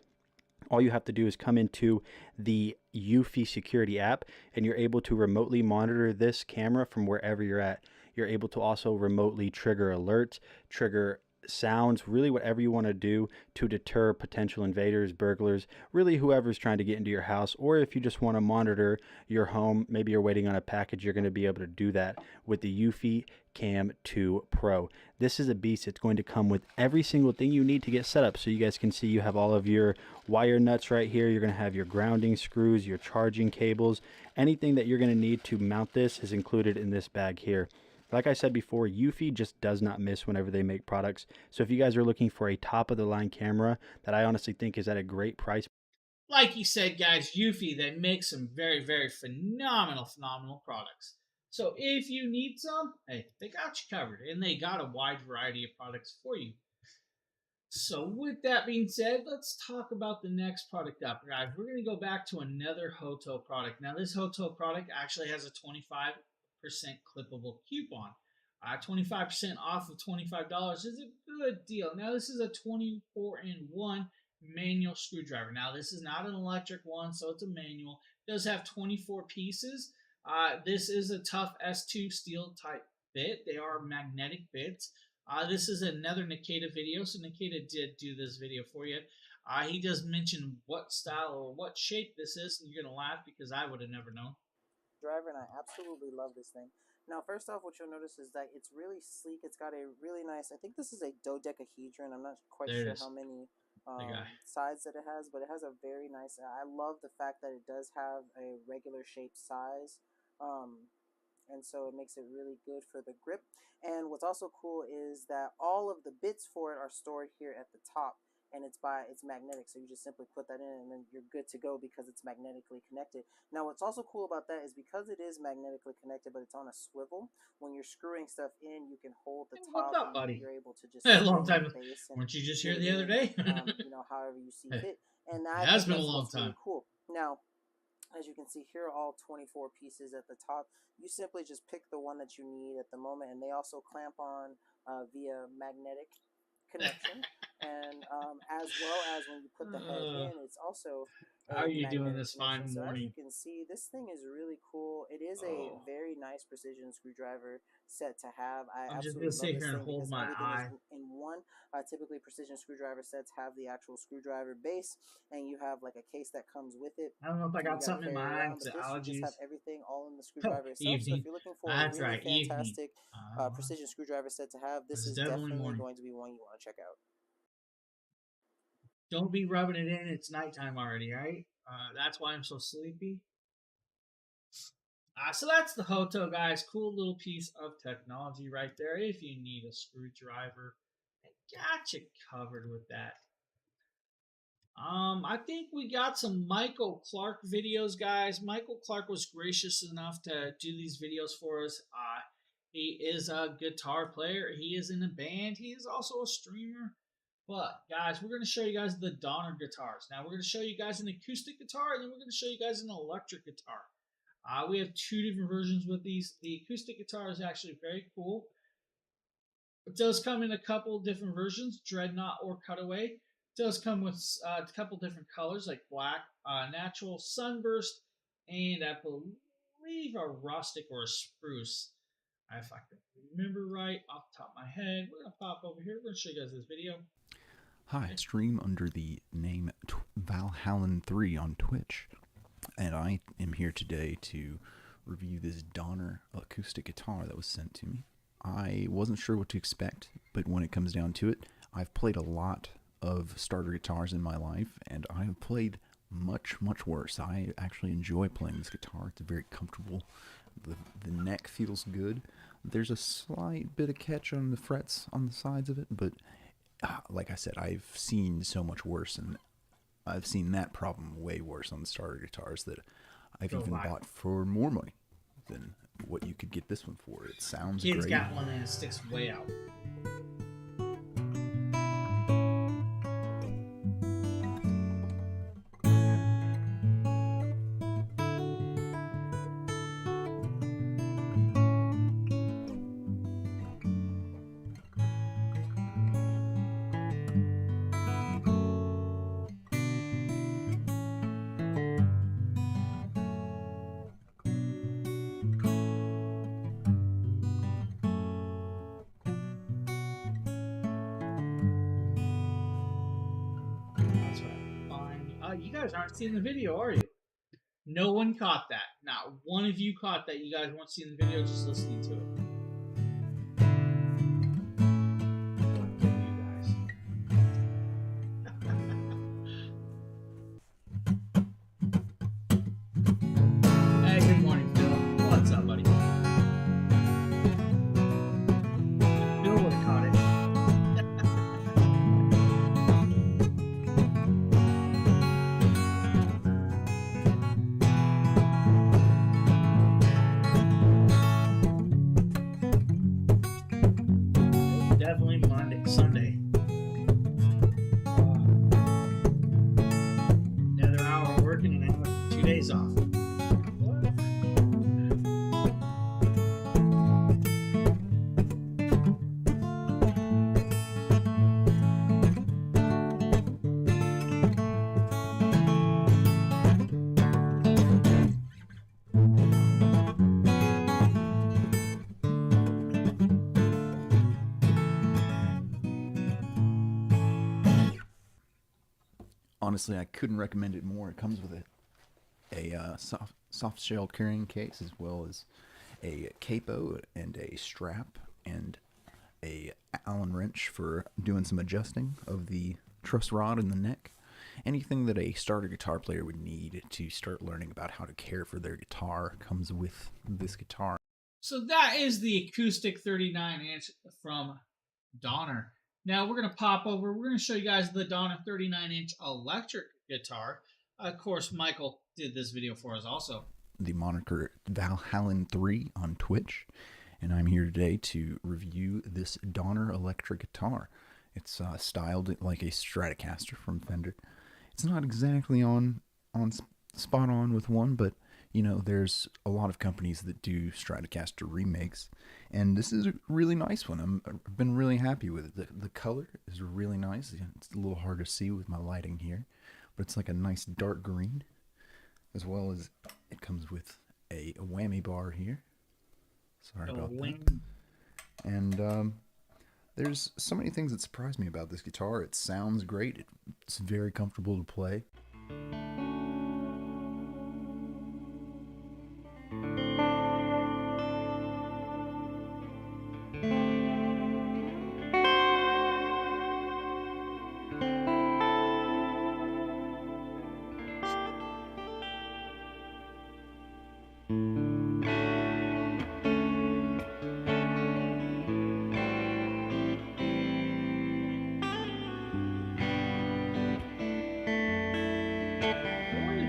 S2: all you have to do is come into the Eufy Security app and you're able to remotely monitor this camera from wherever you're at. You're able to also remotely trigger alerts, trigger sounds, really whatever you want to do to deter potential invaders, burglars, really whoever's trying to get into your house. Or if you just want to monitor your home, maybe you're waiting on a package, you're going to be able to do that with the Eufy Cam 2 Pro. This is a beast. It's going to come with every single thing you need to get set up. So you guys can see you have all of your wire nuts right here. You're going to have your grounding screws, your charging cables. Anything that you're going to need to mount this is included in this bag here. Like I said before, Eufy just does not miss whenever they make products. So if you guys are looking for a top-of-the-line camera that I honestly think is at a great price.
S1: Like he said, guys, Eufy, they make some very, very phenomenal products. So if you need some, hey, they got you covered. And they got a wide variety of products for you. So with that being said, let's talk about the next product up, guys. We're going to go back to another Hoto product. Now, this Hoto product actually has a 25% clippable coupon. 25% off of $25 is a good deal. Now, this is a 24-in-1 manual screwdriver. Now, this is not an electric one, so it's a manual. It does have 24 pieces. This is a tough S2 steel type bit. They are magnetic bits. This is another Nikita video, so Nikita did do this video for you. He does mention what style or what shape this is, and you're going to laugh because I would have never known.
S3: Driver, and I absolutely love this thing. Now, first off, what you'll notice is that it's really sleek. It's got a really nice, I think this is a dodecahedron. I'm not quite sure how many sides that it has, but it has a very nice, I love the fact that it does have a regular shaped size. And so it makes it really good for the grip. And what's also cool is that all of the bits for it are stored here at the top, and it's magnetic. So you just simply put that in and then you're good to go because it's magnetically connected. Now, what's also cool about that is because it is magnetically connected, but it's on a swivel, when you're screwing stuff in, you can hold the top.
S1: What's up, buddy?
S3: You're able to just
S1: a long time. Weren't you just here the other day?
S3: However you see fit. And that
S1: it has been a long time.
S3: Really cool. Now, as you can see here, all 24 pieces at the top. You simply just pick the one that you need at the moment, and they also clamp on via magnetic connection. And as well as when you put the head in, it's also
S1: how are you doing this fine morning?
S3: As you can see, this thing is really cool. It is a very nice precision screwdriver set to have.
S1: I'm just gonna sit here and hold my eye.
S3: In one, typically precision screwdriver sets have the actual screwdriver base, and you have like a case that comes with it.
S1: I don't know if I got something in my eye. It's allergies.
S3: You just have everything all in the screwdriver itself. So if you're looking for a really fantastic precision screwdriver set to have, this is definitely going to be one you want to check out.
S1: Don't be rubbing it in. It's nighttime already, right? That's why I'm so sleepy. So that's the Hoto, guys. Cool little piece of technology right there. If you need a screwdriver, I got you covered with that. I think we got some Michael Clark videos, guys. Michael Clark was gracious enough to do these videos for us. He is a guitar player. He is in a band. He is also a streamer. But, guys, we're going to show you guys the Donner guitars. Now, we're going to show you guys an acoustic guitar, and then we're going to show you guys an electric guitar. We have two different versions with these. The acoustic guitar is actually very cool. It does come in a couple different versions, Dreadnought or Cutaway. It does come with a couple different colors, like black, natural, sunburst, and I believe a rustic or a spruce. If I can remember right off the top of my head, we're going to pop over here. We're going to show you guys this video.
S6: Hi, I stream under the name Valhallan3 on Twitch, and I am here today to review this Donner acoustic guitar that was sent to me. I wasn't sure what to expect, but when it comes down to it, I've played a lot of starter guitars in my life, and I have played much, much worse. I actually enjoy playing this guitar. It's very comfortable. The neck feels good. There's a slight bit of catch on the frets on the sides of it, but like I said, I've seen so much worse, and I've seen that problem way worse on the starter guitars that I've even bought for more money than what you could get this one for. It sounds great.
S1: Kid's got one and it sticks way out. You guys aren't seeing the video, are you? No one caught that. Not one of you caught that. You guys weren't seeing the video, just listening to it. Hey, good morning, Phil. What's up, buddy? Phil would have caught it. Definitely Monday, Sunday. Another hour working and I have 2 days off. What?
S6: Honestly, I couldn't recommend it more. It comes with a soft shell carrying case, as well as a capo and a strap and a Allen wrench for doing some adjusting of the truss rod in the neck. Anything that a starter guitar player would need to start learning about how to care for their guitar comes with this guitar.
S1: So that is the acoustic 39-inch from Donner. Now we're going to pop over. We're going to show you guys the Donner 39-inch electric guitar. Of course, Michael did this video for us also.
S6: The moniker Valhallen 3 on Twitch, and I'm here today to review this Donner electric guitar. It's styled like a Stratocaster from Fender. It's not exactly on spot on with one, but you know, there's a lot of companies that do Stratocaster remakes, and this is a really nice one. I've been really happy with it. The color is really nice. It's a little hard to see with my lighting here, but it's like a nice dark green, as well as it comes with a whammy bar here. Sorry about that. And there's so many things that surprised me about this guitar. It sounds great. It's very comfortable to play.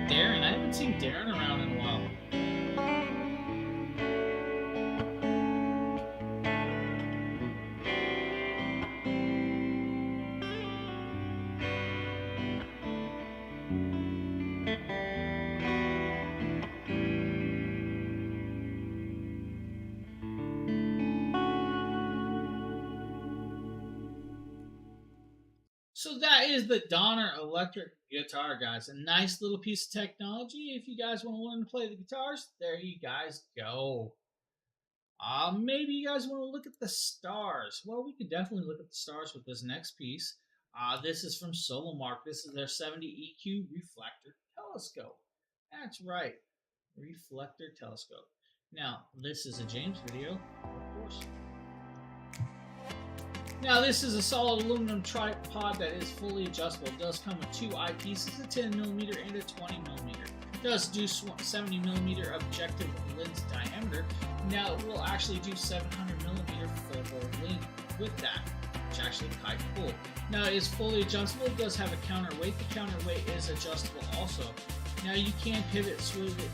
S1: Darren, I haven't seen Darren around in a while. So that is the Donner electric guitar, guys. A nice little piece of technology. If you guys want to learn to play the guitars, there you guys go. Maybe you guys want to look at the stars. Well, we could definitely look at the stars with this next piece. This is from Solomark. This is their 70 EQ reflector telescope. That's right, reflector telescope. Now, this is a James video, of course. Now, this is a solid aluminum tripod that is fully adjustable. It does come with two eyepieces, a 10mm and a 20mm. It does do 70mm objective lens diameter. Now, it will actually do 700mm focal length with that, which is actually kind of cool. Now, it is fully adjustable. It does have a counterweight. The counterweight is adjustable also. Now, you can pivot, swivel,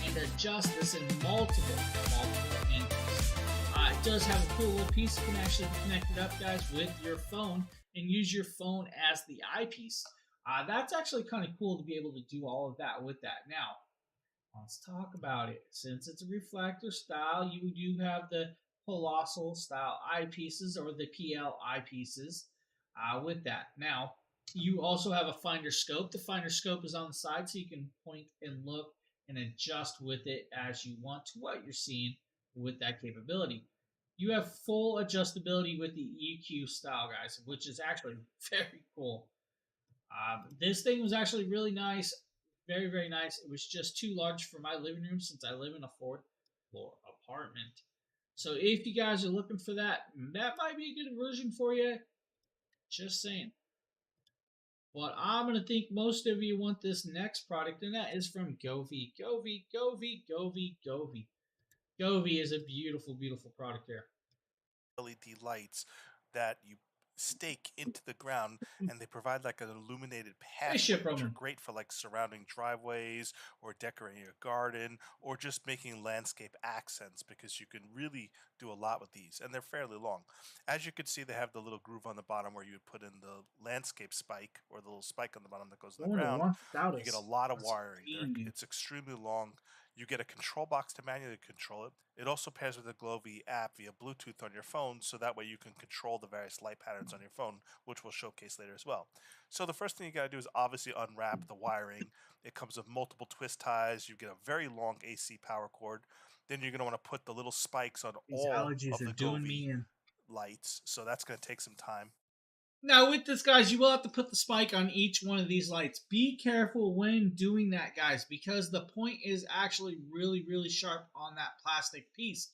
S1: and adjust this in multiple angles. It does have a cool little piece. You can actually connect it up, guys, with your phone and use your phone as the eyepiece. That's actually kind of cool to be able to do all of that with that. Now, let's talk about it. Since it's a reflector style, you do have the Colossal style eyepieces, or the PL eyepieces, with that. Now, you also have a finder scope. The finder scope is on the side, so you can point and look and adjust with it as you want to what you're seeing with that capability. You have full adjustability with the EQ style, guys, which is actually very cool. This thing was actually really nice, very, very nice. It was just too large for my living room since I live in a fourth floor apartment. So if you guys are looking for that, that might be a good version for you. Just saying. But I'm going to think most of you want this next product, and that is from Govee. Govee, Govee, Govee, Govee. Govee is a beautiful, beautiful product there.
S7: LED lights that you stake into the ground, and they provide like an illuminated pathway,
S1: Spaceship
S7: which are
S1: Roman.
S7: great for like surrounding driveways or decorating a garden or just making landscape accents, because you can really do a lot with these, and they're fairly long. As you can see, they have the little groove on the bottom where you would put in the landscape spike, or the little spike on the bottom that goes in the
S1: Going to
S7: ground.
S1: launch without
S7: You get a
S1: us.
S7: lot of
S1: That's
S7: wiring.
S1: being
S7: It's extremely long. You get a control box to manually control it. It also pairs with the Govee app via Bluetooth on your phone, so that way you can control the various light patterns on your phone, which we'll showcase later as well. So the first thing you got to do is obviously unwrap the wiring. It comes with multiple twist ties. You get a very long AC power cord. Then you're going to want to put the little spikes on
S1: These
S7: all
S1: allergies
S7: of
S1: are
S7: the
S1: doing
S7: Govee
S1: me in.
S7: lights, so that's going to take some time.
S1: Now, with this, guys, you will have to put the spike on each one of these lights. Be careful when doing that, guys, because the point is actually really, really sharp on that plastic piece.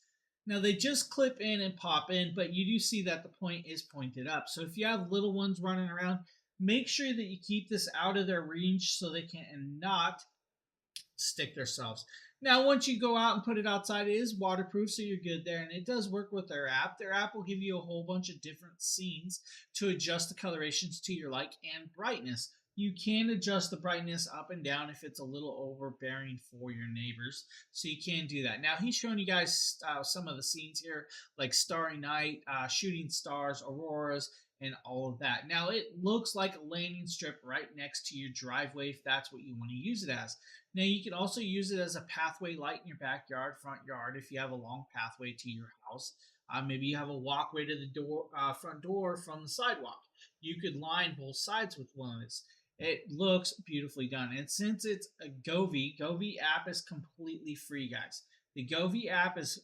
S1: Now, they just clip in and pop in, but you do see that the point is pointed up. So if you have little ones running around, make sure that you keep this out of their range so they can not stick themselves. Now, once you go out and put it outside, it is waterproof, so you're good there, and it does work with their app. Their app will give you a whole bunch of different scenes to adjust the colorations to your like and brightness. You can adjust the brightness up and down if it's a little overbearing for your neighbors, so you can do that. Now, he's showing you guys some of the scenes here, like Starry Night, shooting stars, auroras, and all of that. Now, it looks like a landing strip right next to your driveway if that's what you want to use it as. Now, you can also use it as a pathway light in your backyard, front yard, if you have a long pathway to your house. Maybe you have a walkway to the door, front door from the sidewalk. You could line both sides with one of this. It looks beautifully done. And since it's a Govee app is completely free, guys. The Govee app is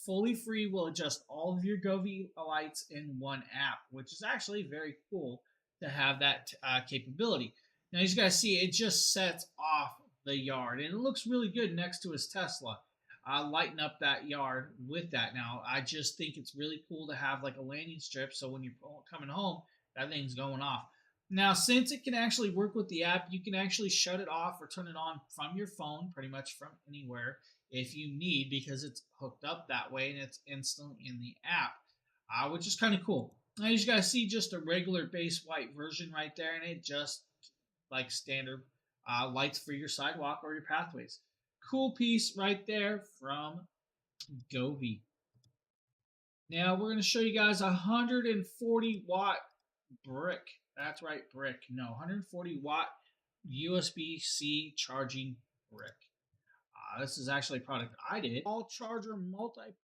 S1: fully free, will adjust all of your Govee lights in one app, which is actually very cool to have that capability. Now, as you guys see, it just sets off the yard, and it looks really good next to his Tesla. Lighten up that yard with that. Now, I just think it's really cool to have like a landing strip, so when you're coming home, that thing's going off. Now, since it can actually work with the app, you can actually shut it off or turn it on from your phone, pretty much from anywhere if you need, because it's hooked up that way and it's instantly in the app, which is kind of cool. Now, as you guys see, just a regular base white version right there, and it just like standard lights for your sidewalk or your pathways. Cool piece right there from Govee. Now we're going to show you guys a 140 watt brick. That's right, brick. No, 140 watt USB-C charging brick. This is actually a product I did. All charger multi.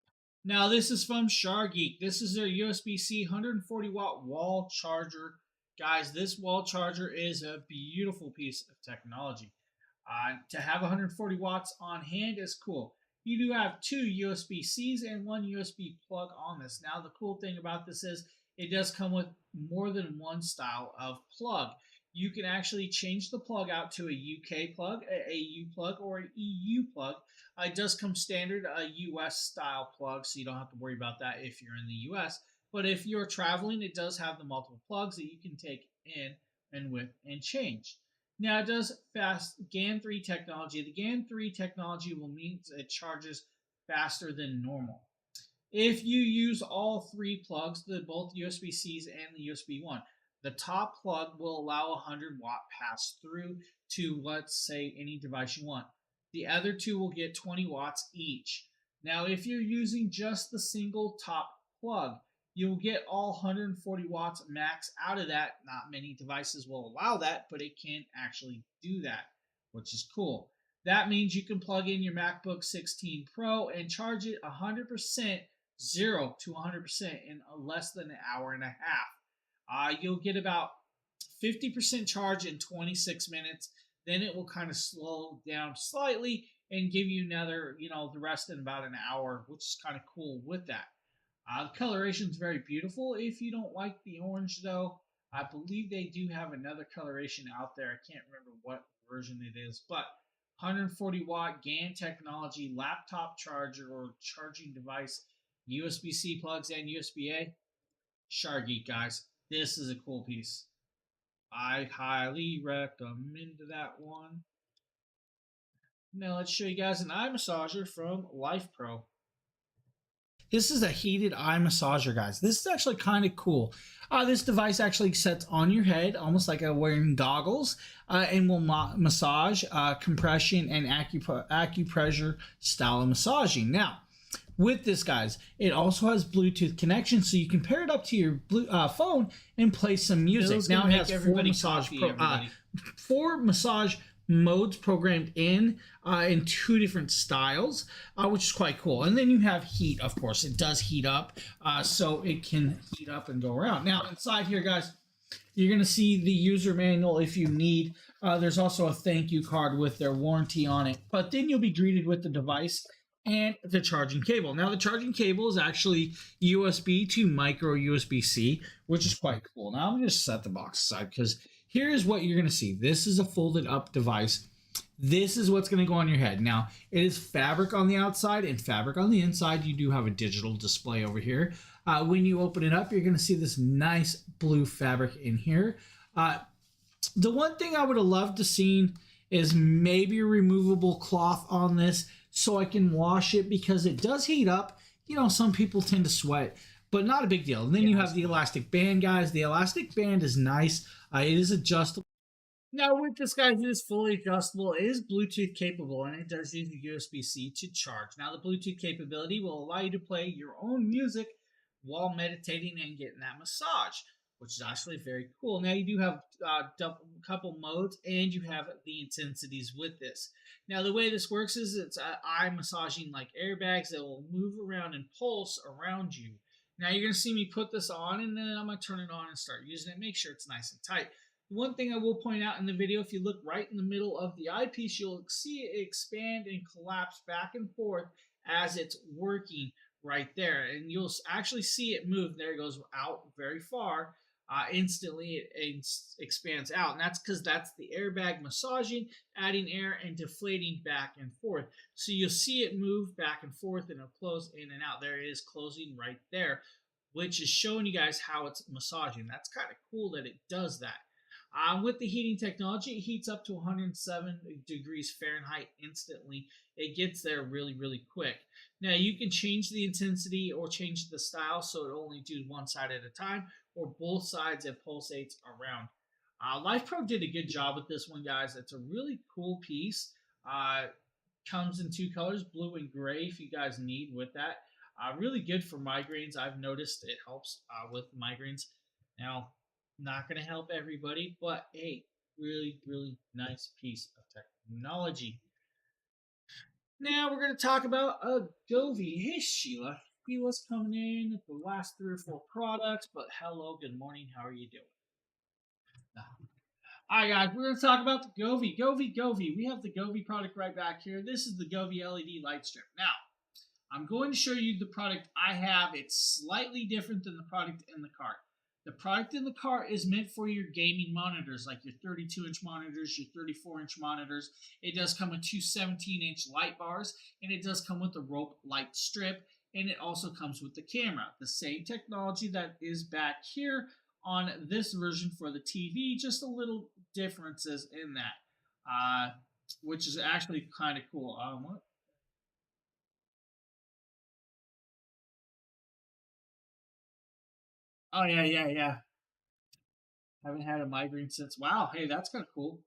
S1: Now this is from SharGeek. This is their USB-C 140 watt wall charger. Guys, this wall charger is a beautiful piece of technology. To have 140 watts on hand is cool. You do have two USB-Cs and one USB plug on this. Now, the cool thing about this is it does come with more than one style of plug. You can actually change the plug out to a UK plug, a AU plug, or an EU plug. It does come standard a US style plug, so you don't have to worry about that if you're in the US. But if you're traveling, it does have the multiple plugs that you can take in and with and change. Now, it does fast GAN 3 technology. The GAN 3 technology will mean it charges faster than normal. If you use all three plugs, both USB-Cs and the USB 1, the top plug will allow 100 watt pass through to, let's say, any device you want. The other two will get 20 watts each. Now, if you're using just the single top plug, you'll get all 140 watts max out of that. Not many devices will allow that, but it can actually do that, which is cool. That means you can plug in your MacBook 16 Pro and charge it 100%, 0 to 100% in less than an hour and a half. You'll get about 50% charge in 26 minutes. Then it will kind of slow down slightly and give you another, the rest in about an hour, which is kind of cool with that. The coloration is very beautiful. If you don't like the orange, though, I believe they do have another coloration out there. I can't remember what version it is, but 140 watt GaN technology laptop charger or charging device, USB-C plugs and USB-A. Shargeek, guys, this is a cool piece. I highly recommend that one. Now let's show you guys an eye massager from LifePro. This is a heated eye massager, guys. This is actually kind of cool. This device actually sets on your head, almost like wearing goggles, and will massage, compression, and acupressure style of massaging. Now, with this, guys, it also has Bluetooth connection, so you can pair it up to your phone and play some music. Now it has four massage modes programmed in 2 different styles, which is quite cool. And then you have heat, of course. It does heat up, so it can heat up and go around. Now, inside here, guys, you're going to see the user manual if you need. There's also a thank you card with their warranty on it. But then you'll be greeted with the device and the charging cable. Now, the charging cable is actually USB to micro USB-C, which is quite cool. Now, I'm going to set the box aside because here's what you're going to see. This is a folded up device. This is what's going to go on your head. Now, it is fabric on the outside and fabric on the inside. You do have a digital display over here. When you open it up, you're going to see this nice blue fabric in here. The one thing I would have loved to seen is maybe a removable cloth on this so I can wash it, because it does heat up. You know, some people tend to sweat, but not a big deal. And then you have the elastic band, guys. The elastic band is nice. It is adjustable. Now, with this, guys, it is fully adjustable. It is Bluetooth capable, and it does use USB-C to charge. Now, the Bluetooth capability will allow you to play your own music while meditating and getting that massage, which is actually very cool. Now, you do have a couple modes, and you have the intensities with this. Now, the way this works is it's eye massaging like airbags that will move around and pulse around you. Now, you're going to see me put this on, and then I'm going to turn it on and start using it. Make sure it's nice and tight. One thing I will point out in the video, if you look right in the middle of the eyepiece, you'll see it expand and collapse back and forth as it's working right there. And you'll actually see it move. There it goes out very far. Instantly, it expands out. And that's because that's the airbag massaging, adding air and deflating back and forth. So you'll see it move back and forth, and it'll close in and out. There it is closing right there, which is showing you guys how it's massaging. That's kind of cool that it does that. With the heating technology, it heats up to 107 degrees Fahrenheit instantly. It gets there really, really quick. Now, you can change the intensity or change the style so it only do one side at a time, or both sides and pulsates around. LifePro did a good job with this one, guys. It's a really cool piece. Comes in 2 colors, blue and gray, if you guys need with that. Really good for migraines. I've noticed it helps with migraines. Now, not going to help everybody, but hey, really, really nice piece of technology. Now we're going to talk about a Govee. Hey, Sheila. Sheila's coming in at the last 3 or 4 products, but hello, good morning. How are you doing? All right, guys, we're going to talk about the Govee. Govee. We have the Govee product right back here. This is the Govee LED light strip. Now, I'm going to show you the product I have. It's slightly different than the product in the cart. The product in the cart is meant for your gaming monitors, like your 32-inch monitors, your 34-inch monitors. It does come with 2 17-inch light bars, and it does come with a rope light strip, and it also comes with the camera. The same technology that is back here on this version for the TV, just a little differences in that, which is actually kind of cool. What? Oh, yeah. Haven't had a migraine since. Wow, hey, that's kind of cool.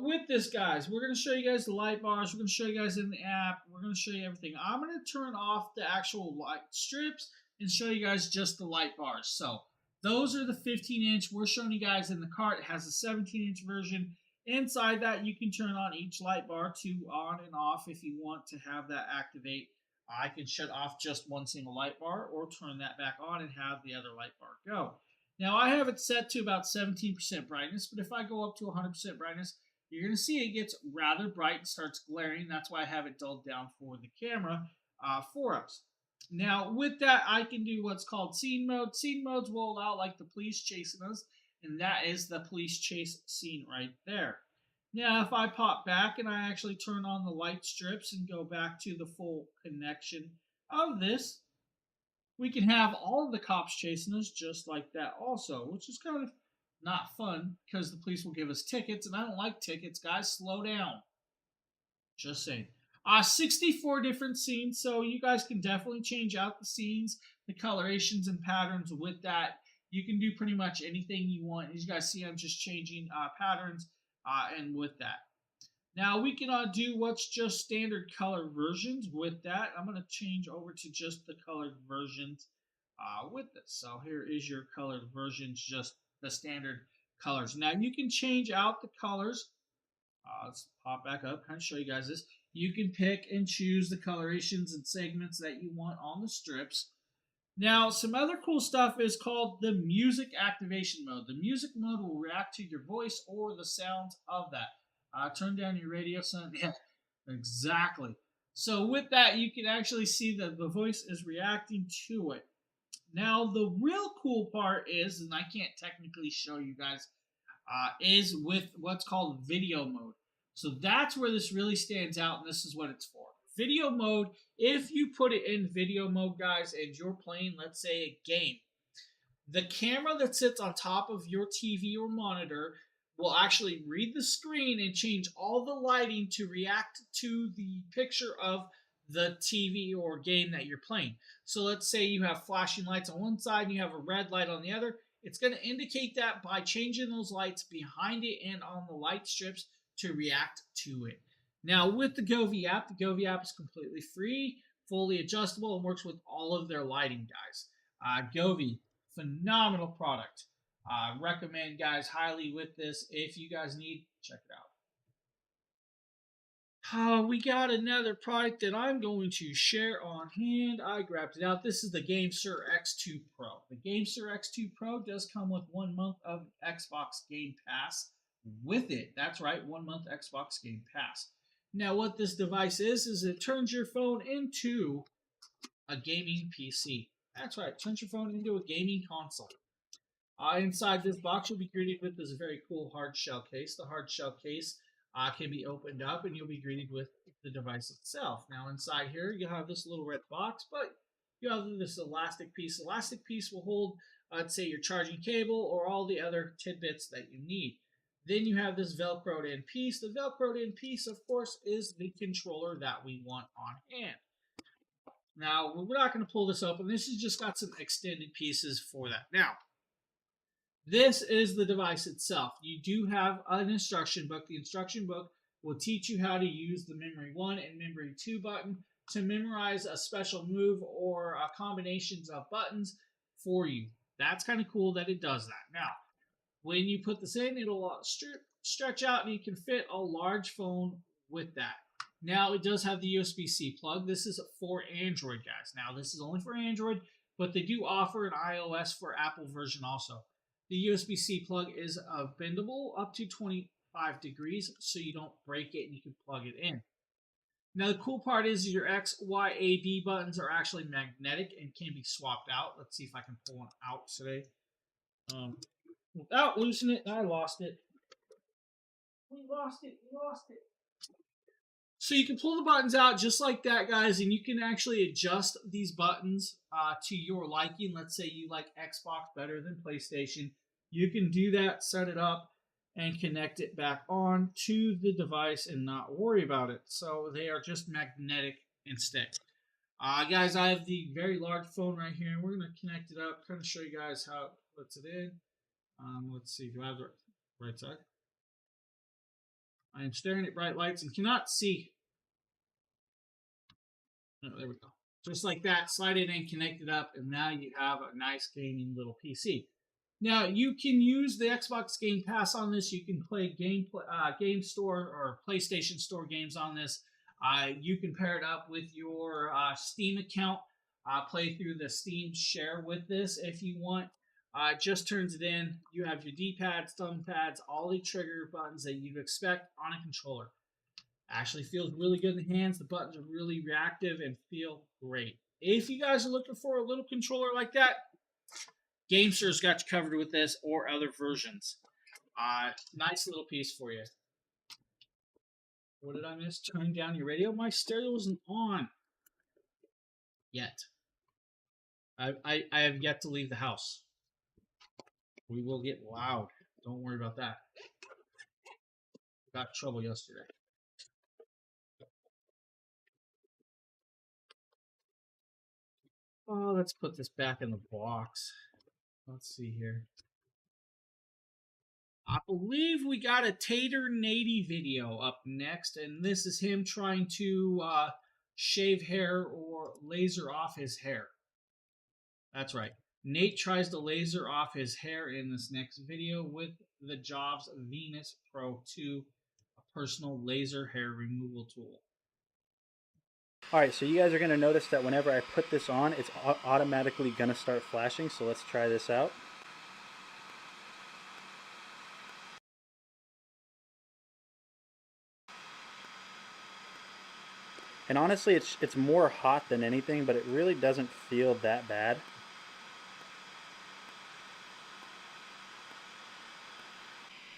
S1: With this, guys, we're going to show you guys the light bars. We're going to show you guys in the app. We're going to show you everything. I'm going to turn off the actual light strips and show you guys just the light bars. So those are the 15-inch. We're showing you guys in the cart. It has a 17-inch version. Inside that, you can turn on each light bar to on and off if you want to have that activate. I can shut off just one single light bar or turn that back on and have the other light bar go. Now, I have it set to about 17% brightness, but if I go up to 100% brightness, you're going to see it gets rather bright and starts glaring. That's why I have it dulled down for the camera for us. Now, with that, I can do what's called scene mode. Scene modes will allow like the police chasing us, and that is the police chase scene right there. Now, if I pop back and I actually turn on the light strips and go back to the full connection of this, we can have all of the cops chasing us just like that also, which is kind of not fun because the police will give us tickets, and I don't like tickets. Guys, slow down. Just saying. 64 different scenes, so you guys can definitely change out the scenes, the colorations and patterns with that. You can do pretty much anything you want. As you guys see, I'm just changing patterns and with that. Now we can do what's just standard color versions with that. I'm going to change over to just the colored versions with this. So here is your colored versions, just the standard colors. Now you can change out the colors. Let's pop back up, kind of show you guys this. You can pick and choose the colorations and segments that you want on the strips. Now, some other cool stuff is called the music activation mode. The music mode will react to your voice or the sounds of that. Turn down your radio sound. Yeah, exactly. So with that, you can actually see that the voice is reacting to it. Now, the real cool part is, and I can't technically show you guys, is with what's called video mode. So that's where this really stands out, and this is what it's for. Video mode, if you put it in video mode, guys, and you're playing, let's say, a game, the camera that sits on top of your TV or monitor will actually read the screen and change all the lighting to react to the picture of the TV or game that you're playing. So let's say you have flashing lights on one side and you have a red light on the other. It's going to indicate that by changing those lights behind it and on the light strips to react to it. Now, with the Govee app, the Govee app is completely free, fully adjustable, and works with all of their lighting, guys. Govee, phenomenal product. Recommend, guys, highly with this. If you guys need, check it out. We got another product that I'm going to share on hand. I grabbed it out. This is the GameSir X2 Pro. The GameSir X2 Pro does come with 1 month of Xbox Game Pass with it. That's right, 1 month Xbox Game Pass. Now, what this device is it turns your phone into a gaming PC. That's right, turns your phone into a gaming console. Inside this box, you'll be greeted with this very cool hard shell case. The hard shell case can be opened up, and you'll be greeted with the device itself. Now, inside here, you'll have this little red box, but you have this elastic piece. Elastic piece will hold, let's say, your charging cable or all the other tidbits that you need. Then you have this Velcroed in piece. The Velcroed in piece, of course, is the controller that we want on hand. Now, we're not going to pull this open. This has just got some extended pieces for that. Now, this is the device itself. You do have an instruction book. The instruction book will teach you how to use the Memory 1 and Memory 2 button to memorize a special move or combinations of buttons for you. That's kind of cool that it does that. Now, when you put this in, it'll stretch out and you can fit a large phone with that. Now, it does have the USB-C plug. This is for Android, guys. Now, this is only for Android, but they do offer an iOS for Apple version also. The USB-C plug is bendable up to 25 degrees, so you don't break it and you can plug it in. Now, the cool part is your X, Y, A, B buttons are actually magnetic and can be swapped out. Let's see if I can pull one out today. Without loosening it, I lost it. We lost it. So you can pull the buttons out just like that, guys, and you can actually adjust these buttons to your liking. Let's say you like Xbox better than PlayStation. You can do that, set it up, and connect it back on to the device and not worry about it. So they are just magnetic instead. Guys, I have the very large phone right here, and we're going to connect it up, kind of show you guys how it puts it in. Let's see, do I have the right side? I am staring at bright lights and cannot see. Oh, there we go. Just like that, slide it in, connect it up, and now you have a nice gaming little PC. Now, you can use the Xbox Game Pass on this. You can play Game Store or PlayStation Store games on this. You can pair it up with your Steam account, play through the Steam Share with this if you want. Just turns it in. You have your D-pads, thumb pads, all the trigger buttons that you'd expect on a controller. Actually feels really good in the hands. The buttons are really reactive and feel great. if you guys are looking for a little controller like that, GameStore's got you covered with this or other versions. Nice little piece for you. What did I miss? Turning down your radio? My stereo isn't on yet. I have yet to leave the house. We will get loud. Don't worry about that. Got in trouble yesterday. Oh, let's put this back in the box. Let's see here. I believe we got a Tater Nady video up next, and this is him trying to shave hair or laser off his hair. That's right. Nate tries to laser off his hair in this next video with the Jobs Venus Pro 2, a personal laser hair removal tool.
S2: All right, so you guys are going to notice that whenever I put this on, it's automatically going to start flashing. So let's try this out. And honestly, it's more hot than anything, but it really doesn't feel that bad.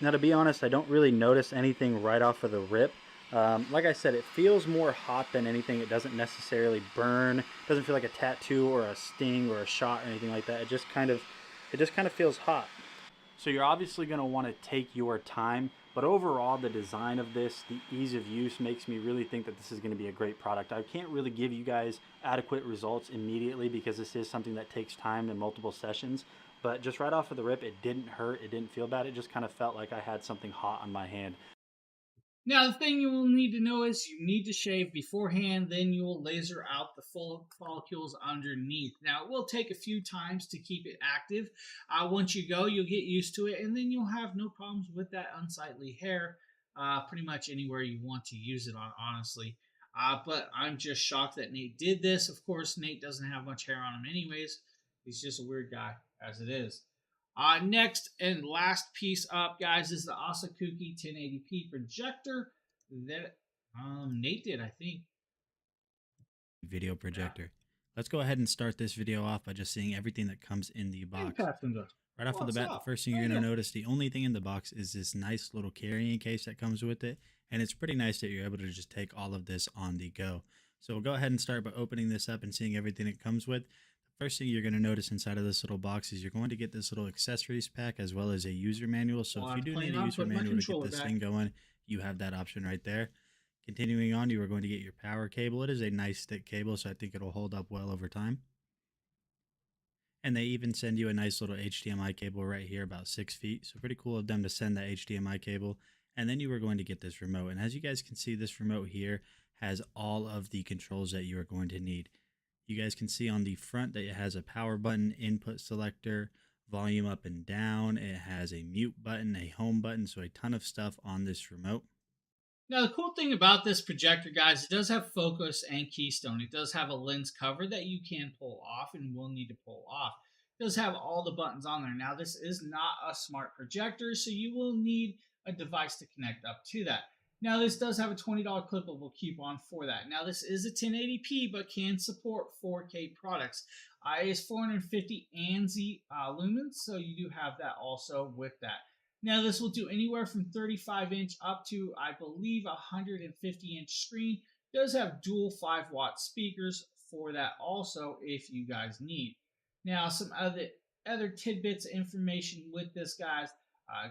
S2: Now, to be honest, I don't really notice anything right off of the rip. Like I said, it feels more hot than anything. It doesn't necessarily burn. It doesn't feel like a tattoo or a sting or a shot or anything like that. It just kind of feels hot. So you're obviously going to want to take your time, but overall the design of this, the ease of use makes me really think that this is going to be a great product. I can't really give you guys adequate results immediately because this is something that takes time and multiple sessions, but just right off of the rip, it didn't hurt, it didn't feel bad, it just kind of felt like I had something hot on my hand.
S1: Now, the thing you will need to know is you need to shave beforehand, then you will laser out the full follicles underneath. Now, it will take a few times to keep it active. Once you go, you'll get used to it, and then you'll have no problems with that unsightly hair pretty much anywhere you want to use it on, honestly. But I'm just shocked that Nate did this. Of course, Nate doesn't have much hair on him anyways. He's just a weird guy, as it is. Next and last piece up, guys, is the Asakuki 1080p projector that Nate did, I think.
S2: Video projector. Yeah. Let's go ahead and start this video off by just seeing everything that comes in the box. Right off of the bat, the first thing you're going to notice, the only thing in the box is this nice little carrying case that comes with it. And it's pretty nice that you're able to just take all of this on the go. So we'll go ahead and start by opening this up and seeing everything it comes with. First thing you're going to notice inside of this little box is you're going to get this little accessories pack as well as a user manual. So if you do need a user manual to get this thing going, you have that option right there. Continuing on, you are going to get your power cable. It is a nice thick cable, so I think it'll hold up well over time. And they even send you a nice little HDMI cable right here, about 6 feet. So pretty cool of them to send that HDMI cable. And then you are going to get this remote. And as you guys can see, this remote here has all of the controls that you are going to need. You guys can see on the front that it has a power button, input selector, volume up and down. It has a mute button, a home button, so a ton of stuff on this remote.
S1: Now, the cool thing about this projector, guys, it does have focus and keystone. It does have a lens cover that you can pull off and will need to pull off. It does have all the buttons on there. Now, this is not a smart projector, so you will need a device to connect up to that. Now, this does have a $20 clippable coupon for that. Now, this is a 1080p, but can support 4K products. It is 450 ANSI lumens, so you do have that also with that. Now, this will do anywhere from 35-inch up to, I believe, 150-inch screen. It does have dual 5-watt speakers for that also if you guys need. Now, some other tidbits of information with this, guys,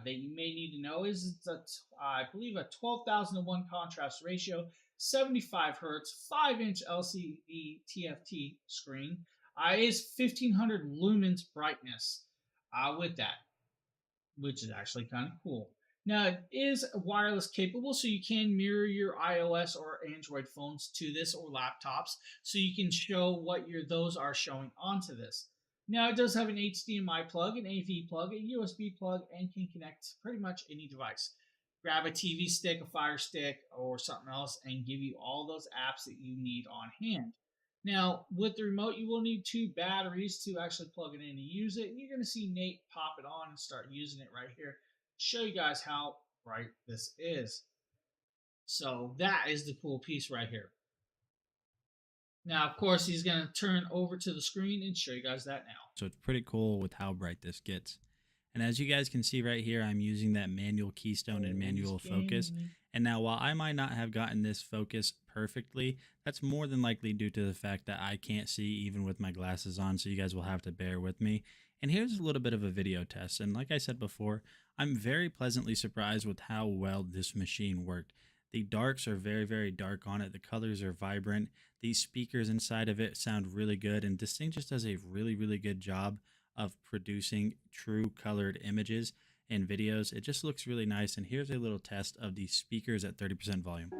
S1: that you may need to know is it's I believe a 12,000:1 contrast ratio, 75 hertz, 5-inch LCD TFT screen. Is 1500 lumens brightness with that, which is actually kind of cool. Now, it is wireless capable, so you can mirror your iOS or Android phones to this or laptops, so you can show what those are showing onto this. Now, it does have an HDMI plug, an AV plug, a USB plug, and can connect to pretty much any device. Grab a TV stick, a Fire Stick, or something else, and give you all those apps that you need on hand. Now, with the remote, you will need 2 batteries to actually plug it in and use it. And you're going to see Nate pop it on and start using it right here to show you guys how bright this is. So that is the cool piece right here. Now, of course, he's going to turn over to the screen and show you guys that now.
S2: So it's pretty cool with how bright this gets. And as you guys can see right here, I'm using that manual keystone and manual focus. And now while I might not have gotten this focus perfectly, that's more than likely due to the fact that I can't see even with my glasses on, so you guys will have to bear with me. And here's a little bit of a video test. And like I said before, I'm very pleasantly surprised with how well this machine worked. The darks are very, very dark on it. The colors are vibrant. These speakers inside of it sound really good. And this thing just does a really, really good job of producing true colored images and videos. It just looks really nice. And here's a little test of the speakers at 30% volume.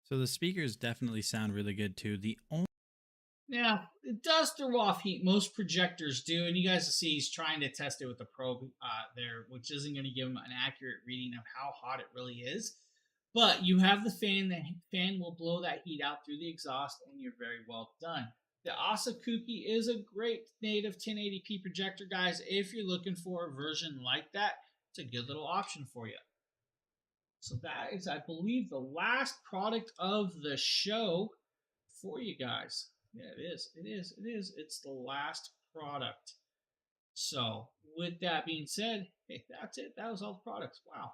S2: So the speakers definitely sound really good too.
S1: Now, it does throw off heat. Most projectors do, and you guys will see he's trying to test it with the probe there, which isn't going to give him an accurate reading of how hot it really is. But you have the fan. The fan will blow that heat out through the exhaust, and you're very well done. The Asakuki is a great native 1080p projector, guys. If you're looking for a version like that, it's a good little option for you. So that is, I believe, the last product of the show for you guys. Yeah, it is. It is. It is. It's the last product. So with that being said, hey, that's it. That was all the products. Wow.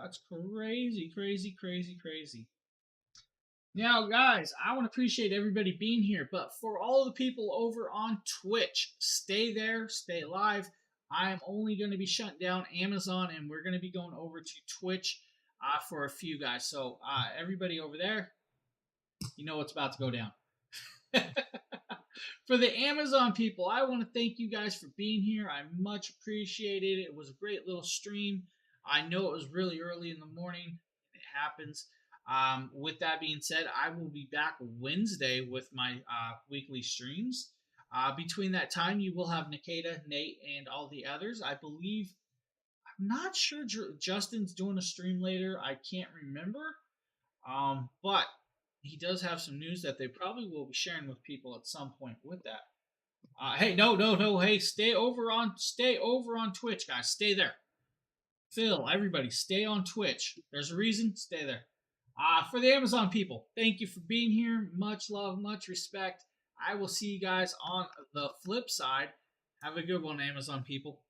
S1: That's crazy, crazy, crazy, crazy. Now, guys, I want to appreciate everybody being here. But for all of the people over on Twitch, stay there, stay live. I am only going to be shutting down Amazon, and we're going to be going over to Twitch for a few guys. So everybody over there, you know what's about to go down. For the Amazon people, I want to thank you guys for being here. I much appreciate it. It was a great little stream. I know it was really early in the morning. It happens. With that being said, I will be back Wednesday with my weekly streams. Between that time, you will have Nikita, Nate, and all the others. I believe, I'm not sure Justin's doing a stream later. I can't remember. But he does have some news that they probably will be sharing with people at some point with that. Hey, no. Hey, stay over on Twitch, guys. Stay there. Phil, everybody, stay on Twitch. There's a reason. Stay there. For the Amazon people, thank you for being here. Much love, much respect. I will see you guys on the flip side. Have a good one, Amazon people.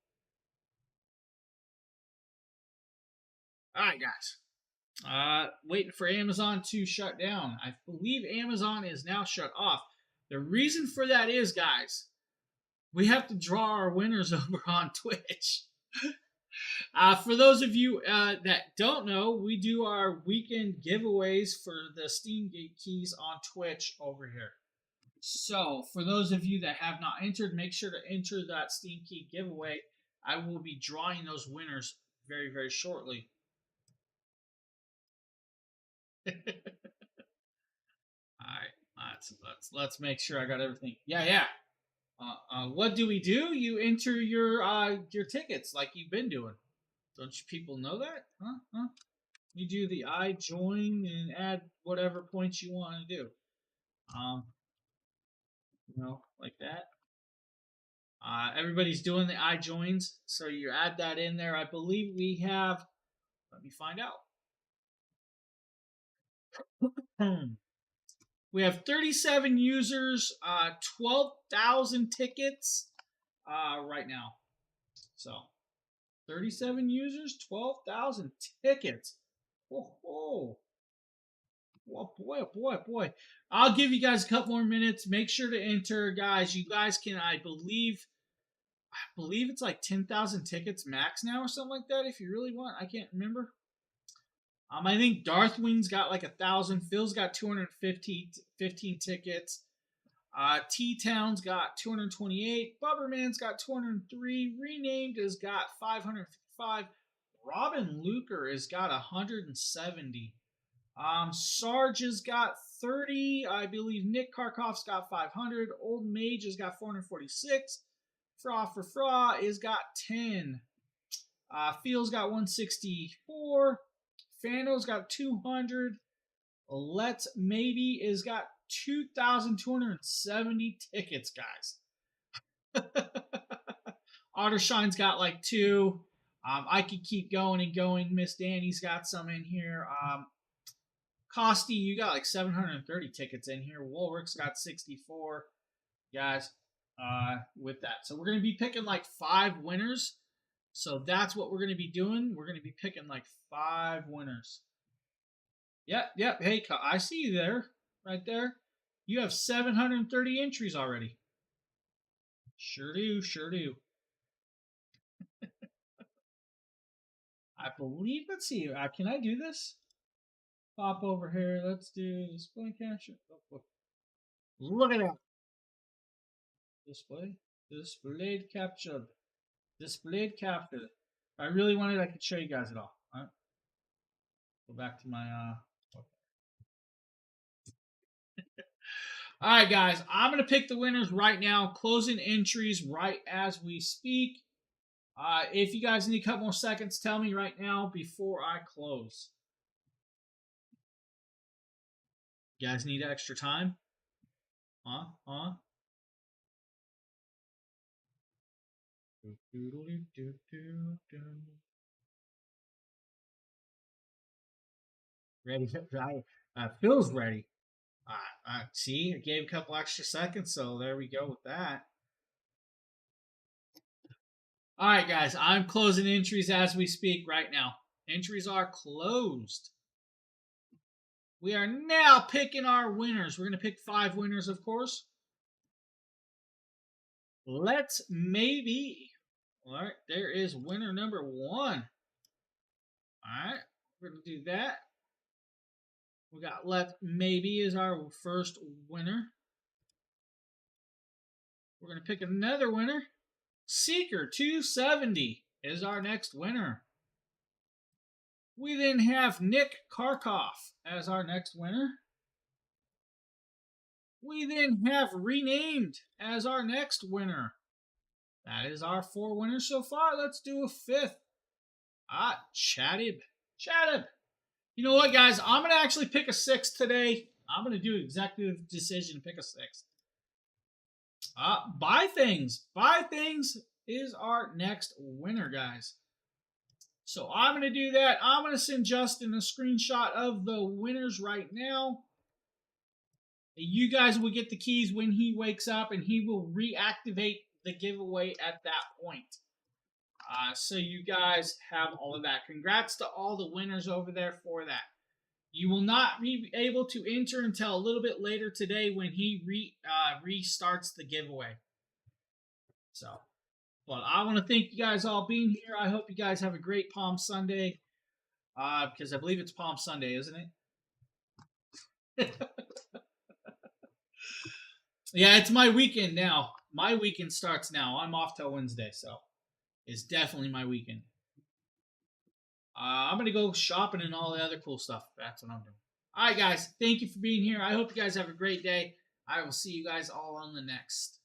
S1: All right, guys. Waiting for Amazon to shut down. I believe Amazon is now shut off. The reason for that is, guys, we have to draw our winners over on Twitch. For those of you that don't know, we do our weekend giveaways for the Steamgate keys on Twitch over here. So, for those of you that have not entered, make sure to enter that Steam Key giveaway. I will be drawing those winners very, very shortly. All right, let's make sure I got everything. Yeah. What do? You enter your tickets like you've been doing. Don't you people know that? Huh? You do the I join and add whatever points you want to do. Like that. Everybody's doing the I joins, so you add that in there. I believe we have. Let me find out. We have 37 users, 12,000 tickets right now. So, 37 users, 12,000 tickets. Oh, boy. I'll give you guys a couple more minutes. Make sure to enter, guys. You guys can, I believe it's like 10,000 tickets max now or something like that if you really want. I can't remember. I think Darthwing's got like 1,000. Phil's got 215 tickets. T-Town's got 228. Bubberman's got 203. Renamed has got 555. Robin Luker has got 170. Sarge has got 30. I believe Nick Karkoff's got 500. Old Mage has got 446. Fra for Fra has got 10. Feel's got 164. Fando's got 200. Let's Maybe is got 2,270 tickets, guys. Ottershine's got like 2. I could keep going and going. Miss Danny's got some in here. Costy, you got like 730 tickets in here. Woolrich's got 64, guys, with that. So we're going to be picking like 5 winners. So that's what we're going to be doing. We're going to be picking like 5 winners. Yep. Hey, I see you there, right there. You have 730 entries already. Sure do. I believe, let's see, can I do this? Pop over here. Let's do display capture. Look at that. Displayed captured. If I really wanted, I could show you guys it all. All right. Go back to my All right, guys. I'm gonna pick the winners right now. Closing entries right as we speak. If you guys need a couple more seconds, tell me right now before I close. You guys need extra time? Huh? Ready? Phil's ready. See, I gave a couple extra seconds, so there we go with that. All right, guys, I'm closing entries as we speak right now. Entries are closed. We are now picking our winners. We're going to pick 5 winners, of course. Let's Maybe. All right, there is winner number 1. All right, we're going to do that. We got Let's Maybe is our first winner. We're going to pick another winner. Seeker 270 is our next winner. We then have Nick Karkoff as our next winner. We then have Renamed as our next winner. That is our 4 winners so far. Let's do a 5th. Chatib. You know what, guys? I'm going to actually pick a 6th today. I'm going to do executive decision, pick a 6th. Buy Things. Buy Things is our next winner, guys. So I'm going to do that. I'm going to send Justin a screenshot of the winners right now. You guys will get the keys when he wakes up, and he will reactivate the giveaway at that point. So you guys have all of that. Congrats to all the winners over there for that. You will not be able to enter until a little bit later today when he restarts the giveaway. So, but I want to thank you guys all being here. I hope you guys have a great Palm Sunday, because I believe it's Palm Sunday, isn't it? Yeah, it's my weekend now. My weekend starts now. I'm off till Wednesday, so it's definitely my weekend. I'm going to go shopping and all the other cool stuff. That's what I'm doing. All right, guys. Thank you for being here. I hope you guys have a great day. I will see you guys all on the next.